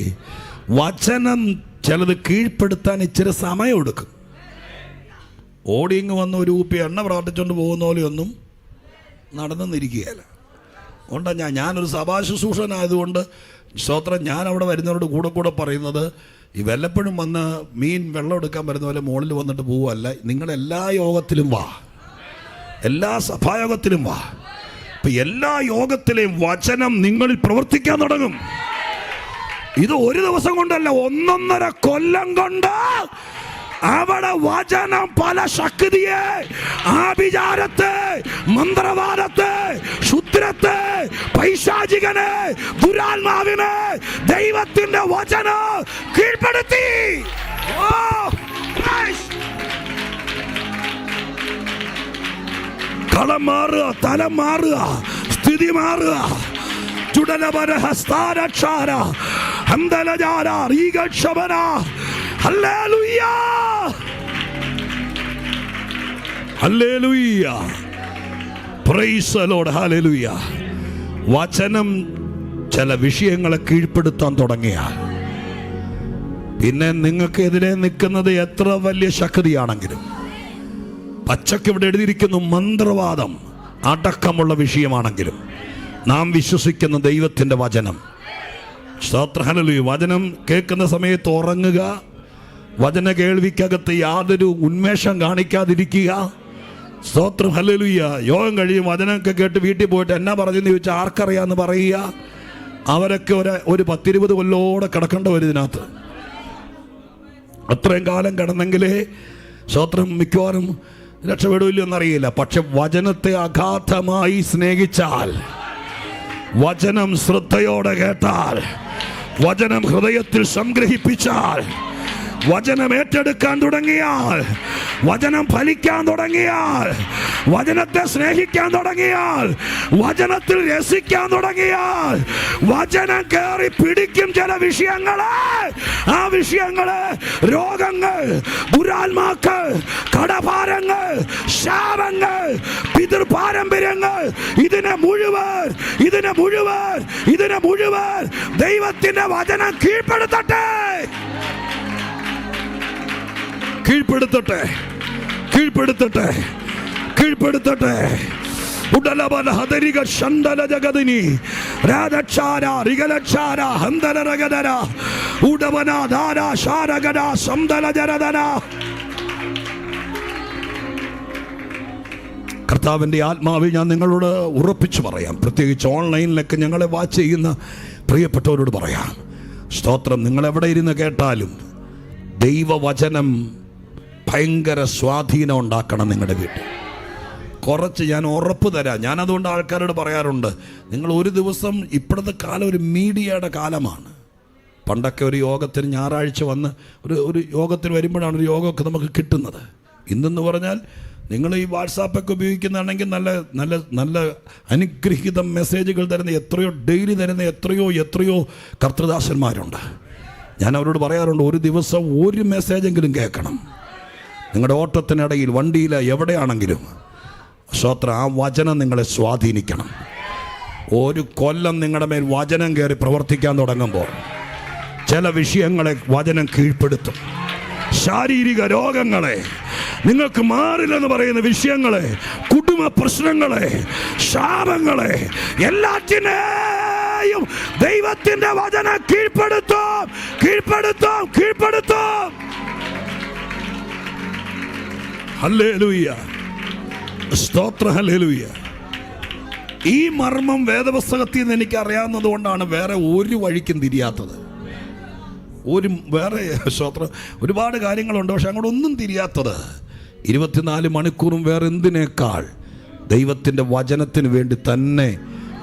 [SPEAKER 1] വചനം ചിലത് കീഴ്പ്പെടുത്താൻ ഇച്ചിരി സമയം എടുക്കും. ഓടിങ്ങ് വന്ന് ഒരു കുപ്പി എണ്ണ പ്രാർത്ഥിച്ചുകൊണ്ട് പോകുന്ന പോലെയൊന്നും നടന്നെന്നിരിക്കുകയല്ല. അതുകൊണ്ടാണ് ഞാനൊരു സഭാ ശുശ്രൂഷനായതുകൊണ്ട് സ്തോത്രം, ഞാൻ അവിടെ വരുന്നവരോട് കൂടെ പറയുന്നത്, ഈ വല്ലപ്പോഴും വന്ന് മീൻ വെള്ളം എടുക്കാൻ വരുന്ന പോലെ മുകളിൽ വന്നിട്ട് പോവുകയല്ല. നിങ്ങളെല്ലാ യോഗത്തിലും വാ, എല്ലാ സഭായോഗത്തിലും വാ. ഇപ്പം എല്ലാ യോഗത്തിലെയും വചനം നിങ്ങളിൽ പ്രവർത്തിക്കാൻ തുടങ്ങും. ഇത് ഒരു ദിവസം കൊണ്ടല്ല, 1.5 കൊല്ലം കൊണ്ട് അവിടെ വചനം പല ശക്തിയെ, ആഭിചാരത്തെ, മന്ത്രവാദത്തെ, ശുദ്രത്തെ, പൈശാചികനെ, ദുരാത്മാവിനെ ദൈവത്തിന്റെ വചനം കീഴ്പ്പെടുത്തി. കളം മാറുക, തലം മാറുക, സ്ഥിതി മാറുക. ചുടലപരഹസ്താരക്ഷാര ഹന്തലജാര റീഗക്ഷമന. Hallelujah, hallelujah, praise the Lord, hallelujah. വചനം ചില വിഷയങ്ങളെ കീഴ്പ്പെടുത്താൻ തുടങ്ങിയാൽ പിന്നെ നിങ്ങൾക്കെതിരെ നിൽക്കുന്നത് എത്ര വലിയ ശക്തിയാണെങ്കിലും, പച്ചക്ക് ഇവിടെ എഴുതിയിരിക്കുന്നു, മന്ത്രവാദം അടക്കമുള്ള വിഷയമാണെങ്കിലും നാം വിശ്വസിക്കുന്ന ദൈവത്തിൻ്റെ വചനം. സ്തോത്രം, ഹല്ലേലൂയ. വചനം കേൾക്കുന്ന സമയത്ത് ഉറങ്ങുക, വചന കേൾവിക്കകത്ത് യാതൊരു ഉന്മേഷം കാണിക്കാതിരിക്കുക, സ്തോത്രം, ഹല്ലേലൂയ. യോഗം കഴിയും, വചനമൊക്കെ കേട്ട് വീട്ടിൽ പോയിട്ട് എന്നാ പറഞ്ഞെന്ന് ചോദിച്ചാൽ ആർക്കറിയാന്ന് പറയുക. അവരൊക്കെ ഒരു 10-20 കൊല്ലോടെ കിടക്കേണ്ട വരും ഇതിനകത്ത്. അത്രയും കാലം കിടന്നെങ്കിലേ സ്തോത്രം മിക്കവാറും രക്ഷപ്പെടില്ല എന്നറിയില്ല. പക്ഷെ വചനത്തെ അഗാധമായി സ്നേഹിച്ചാൽ, വചനം ശ്രദ്ധയോടെ കേട്ടാൽ, വചനം ഹൃദയത്തിൽ സംഗ്രഹിപ്പിച്ചാൽ, വചനം ഏറ്റെടുക്കാൻ തുടങ്ങിയാൽ, വചനം ഫലിക്കാൻ തുടങ്ങിയാൽ, വചനത്തെ സ്നേഹിക്കാൻ തുടങ്ങിയാൽ, വചനത്തിൽ രസിക്കാൻ തുടങ്ങിയാൽ, വചനം കയറി പിടിക്കും ചില വിഷയങ്ങളെ. ആ വിഷയങ്ങള് രോഗങ്ങൾ, ദുരാത്മാക്കൾ, കടഭാരങ്ങൾ, ശാപങ്ങൾ, പിതൃപാരമ്പര്യങ്ങൾ, ഇതിനെ മുഴുവൻ ദൈവത്തിന്റെ വചനം കീഴ്പ്പെടുത്തട്ടെ. ഉടലബല ഹദരിക ശണ്ടല ജഗദിനി രാധക്ഷാര റിഗലക്ഷാര ഹന്തല രഗദര ഉടവന ധാര ശാരഗദ സംദല ജരദന. കർത്താവിൻ്റെ ആത്മാവിൽ ഞാൻ നിങ്ങളോട് ഉറപ്പിച്ചു പറയാം, പ്രത്യേകിച്ച് ഓൺലൈനിലൊക്കെ ഞങ്ങളെ വാച്ച് ചെയ്യുന്ന പ്രിയപ്പെട്ടവരോട് പറയാം, സ്തോത്രം, നിങ്ങളെവിടെ ഇരുന്ന് കേട്ടാലും ദൈവവചനം ഭയങ്കര സ്വാധീനം ഉണ്ടാക്കണം നിങ്ങളുടെ വീട്ടിൽ. കുറച്ച് ഞാൻ ഉറപ്പ് തരാം. ഞാനതുകൊണ്ട് ആൾക്കാരോട് പറയാറുണ്ട്, നിങ്ങൾ ഒരു ദിവസം, ഇപ്പോഴത്തെ കാലം ഒരു മീഡിയയുടെ കാലമാണ്. പണ്ടൊക്കെ ഒരു യോഗത്തിന് ഞായറാഴ്ച വന്ന് ഒരു യോഗത്തിന് വരുമ്പോഴാണ് ഒരു യോഗമൊക്കെ നമുക്ക് കിട്ടുന്നത്. ഇന്നെന്ന് പറഞ്ഞാൽ നിങ്ങൾ ഈ വാട്സാപ്പൊക്കെ ഉപയോഗിക്കുന്നതാണെങ്കിൽ നല്ല നല്ല നല്ല അനുഗ്രഹീത മെസ്സേജുകൾ തരുന്ന ഡെയിലി തരുന്ന എത്രയോ കർത്തൃദാസന്മാരുണ്ട്. ഞാൻ അവരോട് പറയാറുണ്ട്, ഒരു ദിവസം ഒരു മെസ്സേജെങ്കിലും കേൾക്കണം. നിങ്ങളുടെ ഓട്ടത്തിനിടയിൽ, വണ്ടിയിൽ, എവിടെയാണെങ്കിലും സ്തോത്രം, ആ വചനം നിങ്ങളെ സ്വാധീനിക്കണം. ഒരു കൊല്ലം നിങ്ങളുടെ മേൽ വചനം കയറി പ്രവർത്തിക്കാൻ തുടങ്ങുമ്പോൾ ചില വിഷയങ്ങളെ വചനം കീഴ്പ്പെടുത്തും. ശാരീരിക രോഗങ്ങളെ, നിങ്ങൾക്ക് മാറില്ലെന്ന് പറയുന്ന വിഷയങ്ങളെ, കുടുംബ പ്രശ്നങ്ങളെ, ശാപങ്ങളെ, എല്ലാറ്റിനെയും ദൈവത്തിന്റെ വചനം കീഴ്പ്പെടുത്തും. ഹല്ലേലൂയ, സ്തോത്രം, ഹല്ലേലൂയ. ഈ മർമ്മം വേദപുസ്തകത്തിൽ നിന്ന് എനിക്ക് അറിയാവുന്നത് കൊണ്ടാണ് വേറെ ഒരു വഴിക്കും തിരിയാത്തത്. വേറെ സ്തോത്രം ഒരുപാട് കാര്യങ്ങളുണ്ട്, പക്ഷെ അങ്ങോട്ടൊന്നും തിരിയാത്തത്. 24 മണിക്കൂറും വേറെ എന്തിനേക്കാൾ ദൈവത്തിൻ്റെ വചനത്തിന് വേണ്ടി തന്നെ.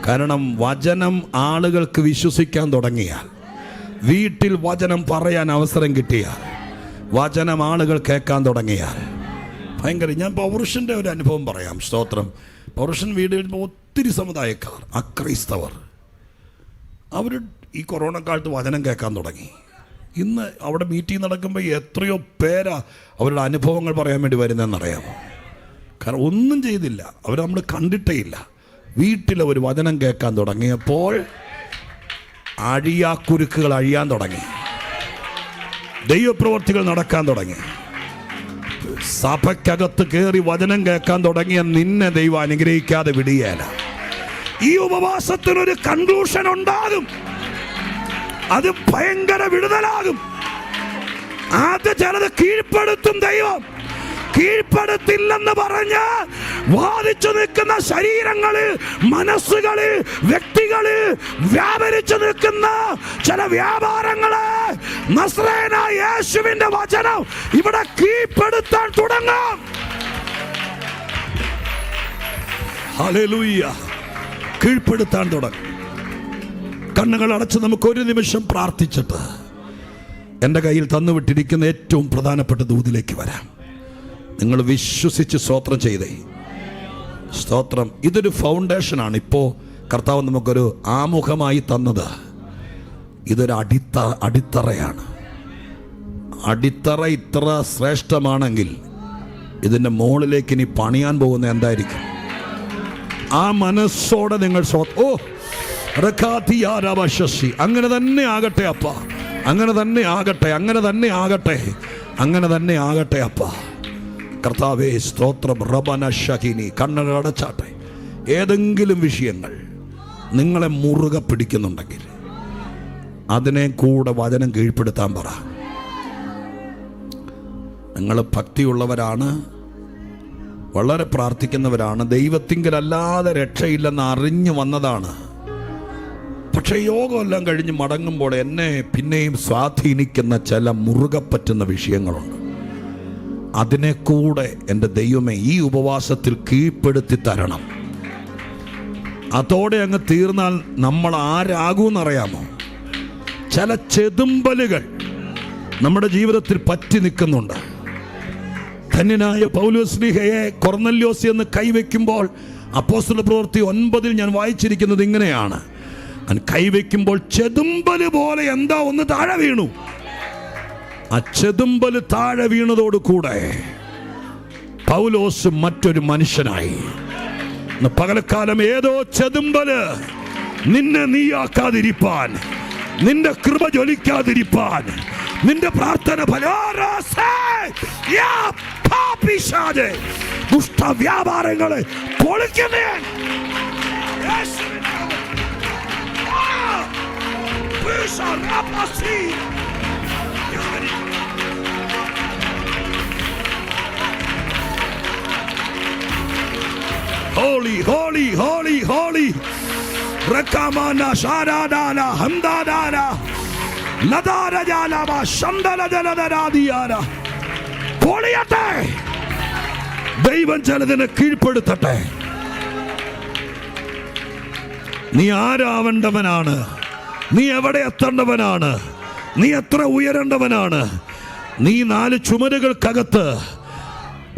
[SPEAKER 1] കാരണം വചനം ആളുകൾക്ക് വിശ്വസിക്കാൻ തുടങ്ങിയാൽ, വീട്ടിൽ വചനം പറയാൻ അവസരം കിട്ടിയാൽ, വചനം ആളുകൾ കേൾക്കാൻ തുടങ്ങിയാൽ ഭയങ്കര. ഞാൻ പൗരുഷൻ്റെ ഒരു അനുഭവം പറയാം. സ്തോത്രം, പൗരുഷൻ വീട് ഒത്തിരി സമുദായക്കാർ, അക്രൈസ്തവർ, അവർ ഈ കൊറോണ കാലത്ത് വചനം കേൾക്കാൻ തുടങ്ങി. ഇന്ന് അവിടെ മീറ്റിംഗ് നടക്കുമ്പോൾ എത്രയോ പേരാ അവരുടെ അനുഭവങ്ങൾ പറയാൻ വേണ്ടി വരുന്നതെന്നറിയാമോ? കാരണം ഒന്നും ചെയ്തില്ല, അവർ നമ്മൾ കണ്ടിട്ടേ ഇല്ല. വീട്ടിലവർ വചനം കേൾക്കാൻ തുടങ്ങിയപ്പോൾ അഴിയാക്കുരുക്കുകൾ അഴിയാൻ തുടങ്ങി, ദൈവപ്രവർത്തികൾ നടക്കാൻ തുടങ്ങി. സഭയ്ക്കകത്ത് കയറി വചനം കേൾക്കാൻ തുടങ്ങിയ നിന്നെ ദൈവം അനുഗ്രഹിക്കാതെ വിടുകയില്ല. ഈ ഉപവാസത്തിനൊരു കൺക്ലൂഷൻ ഉണ്ടാകും, അത് ഭയങ്കര വിടുതലാകും. അത് ചിലത് കീഴ്പ്പെടുത്തും ദൈവം. കീഴ്പ്പെടുത്തില്ലെന്ന് പറഞ്ഞ് വാദിച്ചു നിൽക്കുന്ന ശരീരങ്ങളിൽ, മനസ്സുകളിൽ, വ്യക്തികളിൽ വ്യാപരിച്ചു നിൽക്കുന്ന ചില വ്യാപാരങ്ങളെ നസ്രയനായ യേശുവിന്റെ വചനം ഇവിടെ കീഴ്പ്പെടുത്താൻ തുടങ്ങും. ഹല്ലേലൂയ, കീഴ്പ്പെടുത്താൻ തുടങ്ങും. കണ്ണുകൾ അടച്ച് നമുക്കൊരു നിമിഷം പ്രാർത്ഥിച്ചിട്ട് എൻ്റെ കയ്യിൽ തന്നുവിട്ടിരിക്കുന്ന ഏറ്റവും പ്രധാനപ്പെട്ട ദൂതിലേക്ക് വരാം. നിങ്ങൾ വിശ്വസിച്ച് സ്തോത്രം ചെയ്തേ. സ്തോത്രം, ഇതൊരു ഫൗണ്ടേഷനാണ്. ഇപ്പോൾ കർത്താവ് നമുക്കൊരു ആമുഖമായി തന്നത്. ഇതൊരു അടിത്തറയാണ്. അടിത്തറ ഇത്ര ശ്രേഷ്ഠമാണെങ്കിൽ ഇതിൻ്റെ മുകളിലേക്ക് ഇനി പണിയാൻ പോകുന്ന എന്തായിരിക്കും? ആ മനസ്സോടെ നിങ്ങൾ അങ്ങനെ തന്നെ ആകട്ടെ അപ്പ, അങ്ങനെ തന്നെ ആകട്ടെ, അങ്ങനെ തന്നെ ആകട്ടെ, അങ്ങനെ തന്നെ ആകട്ടെ അപ്പ. കർത്താവേ സ്തോത്രം. റബന ഷഹിനി, കണ്ണുകൾ അടച്ചാട്ടെ. ഏതെങ്കിലും വിഷയങ്ങൾ നിങ്ങളെ മുറുകെ പിടിക്കുന്നുണ്ടെങ്കിൽ അതിനെ കൂടെ വചനം കീഴ്പ്പെടുത്താൻ പറ. നിങ്ങൾ ഭക്തിയുള്ളവരാണ്, വളരെ പ്രാർത്ഥിക്കുന്നവരാണ്. ദൈവത്തിങ്കലല്ലാതെ രക്ഷയില്ലെന്ന് അറിഞ്ഞു വന്നതാണ്. പക്ഷേ യോഗമെല്ലാം കഴിഞ്ഞ് മടങ്ങുമ്പോൾ എന്നെ പിന്നെയും സ്വാധീനിക്കുന്ന ചില മുറുകെ പറ്റുന്ന വിഷയങ്ങളുണ്ട്. അതിനെ കൂടെ എൻ്റെ ദൈവമേ ഈ ഉപവാസത്തിൽ കീഴ്പ്പെടുത്തി തരണം. അതോടെ അങ്ങ് തീർന്നാൽ നമ്മൾ ആരാകൂന്നറിയാമോ? ചില ചെതുമ്പലുകൾ നമ്മുടെ ജീവിതത്തിൽ പറ്റി നിൽക്കുന്നുണ്ട്. ധന്യനായ പൗലോസ്ലീഹയെ കൊർന്നല്യോസ് എന്ന് കൈവയ്ക്കുമ്പോൾ അപ്പോസ്തല പ്രവൃത്തി 9 ഞാൻ വായിച്ചിരിക്കുന്നത് ഇങ്ങനെയാണ്: കൈവയ്ക്കുമ്പോൾ ചെതുമ്പല് പോലെ എന്താ ഒന്ന് താഴെ വീണു. ആ ചെതുമ്പല് താഴെ വീണതോടുകൂടെ പൗലോസ് മറ്റൊരു മനുഷ്യനായി. പകൽക്കാലം ഏതോ ചെതുമ്പല് നിന്നെ നീയാക്കാതിരിപ്പാൻ, നിന്റെ കൃപ ജ്വലിക്കാതിരിപ്പാൻ, നിന്റെ പ്രാർത്ഥന ദുഷ്ടവ്യാപാരങ്ങളെ പൊളിക്കുന്നേ. Holy, holy, holy, holy. Rakamana sharadana hamdadana ladara jalama shandala jaladadadiyara. പൊളിയട്ടെ. ദൈവം ചിലതിനെ കീഴ്പ്പെടുത്തട്ടെ. നീ ആരാവേണ്ടവനാണ്? നീ എവിടെ എത്തേണ്ടവനാണ്? നീ എത്ര ഉയരേണ്ടവനാണ്? നീ 4 ചുമരുകൾക്കകത്ത്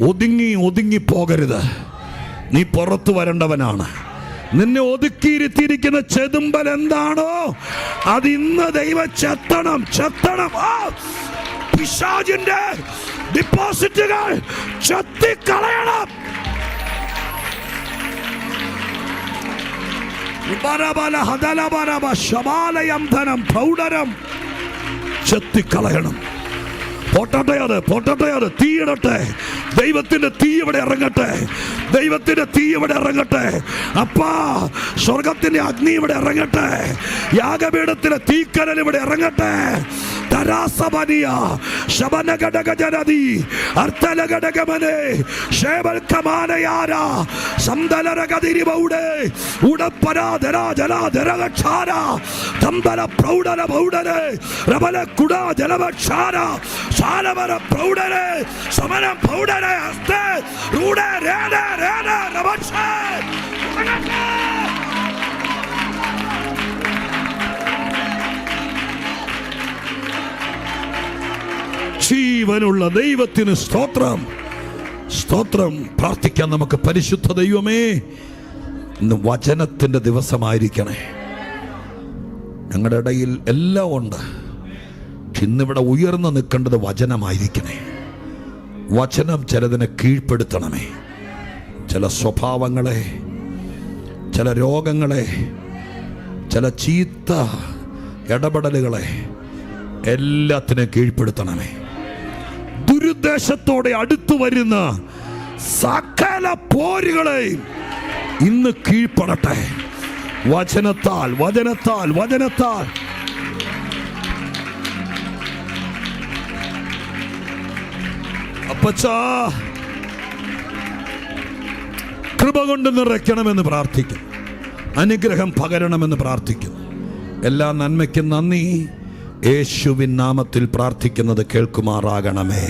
[SPEAKER 1] ഒതുങ്ങി പോകരുത്. നീ പുറത്തു വരേണ്ടവനാണ്. നിന്നെ ഒതുക്കിയിരുത്തിയിരിക്കുന്ന ചെതുമ്പൽ എന്താണോ അതിന്ന് ദൈവം ചെത്തണം. പിശാചിന്റെ ഡിപ്പോസിറ്റുകൾ ചെത്തിക്കളയണം. ചെത്തിക്കളയണം. പോട്ടട്ടെ അത് തീയിടട്ടെ. ദൈവത്തിന്റെ തീ ഇവിടെ ഇറങ്ങട്ടെ. ദൈവത്തിന്റെ തീ ഇവിടെ ഇറങ്ങട്ടെ. അപ്പാ, സ്വർഗത്തിന്റെ അഗ്നി ഇവിടെ ഇറങ്ങട്ടെ. യാഗപീഠത്തിലെ തീക്കനൽ ഇവിടെ ഇറങ്ങട്ടെ. തരാസബനിയ ശബനഗടഗജനദി അർത്തലഗടഗമനെ ശേബൽകമാനയാര സംദലരഗതിരിബൗഡേ ഉടപ്പരാധരാജലാധരഗക്ഷാര തംബല പ്രൗഢന ബൗഡനെ രബല കുടാ ജലവക്ഷാര സാലവര പ്രൗഢനെ സമനം പൗഡനെ ഹസ്തേ റൂഡേ രേദേ രേദേ രവക്ഷേ. ജീവനുള്ള ദൈവത്തിന് സ്തോത്രം. പ്രാർത്ഥിക്കാൻ നമുക്ക്. പരിശുദ്ധ ദൈവമേ, ഇന്ന് വചനത്തിന്റെ ദിവസമായിരിക്കണേ. ഞങ്ങളുടെ ഇടയിൽ എല്ലാം ഉണ്ട്. ഇന്നിവിടെ ഉയർന്നു നിൽക്കേണ്ടത് വചനമായിരിക്കണേ. വചനം ചിലതിനെ കീഴ്പ്പെടുത്തണമേ. ചില സ്വഭാവങ്ങളെ, ചില രോഗങ്ങളെ, ചില ചീത്ത ഇടപെടലുകളെ എല്ലാത്തിനെ കീഴ്പ്പെടുത്തണമേ. ദുരുദ്ദേശത്തോടെ അടുത്തു വരുന്ന സകല പോരുകളെയും ഇന്ന് കീഴ്പ്പെടട്ടെ. വചനത്താൽ അപ്പച്ചാ, കൃപ കൊണ്ട് നിറയ്ക്കണമെന്ന് പ്രാർത്ഥിക്കും. അനുഗ്രഹം പകരണമെന്ന് പ്രാർത്ഥിക്കും. എല്ലാ നന്മയ്ക്കും നന്ദി. യേശുവിൻ നാമത്തിൽ പ്രാർത്ഥിക്കുന്നത് കേൾക്കുമാറാകണമേ.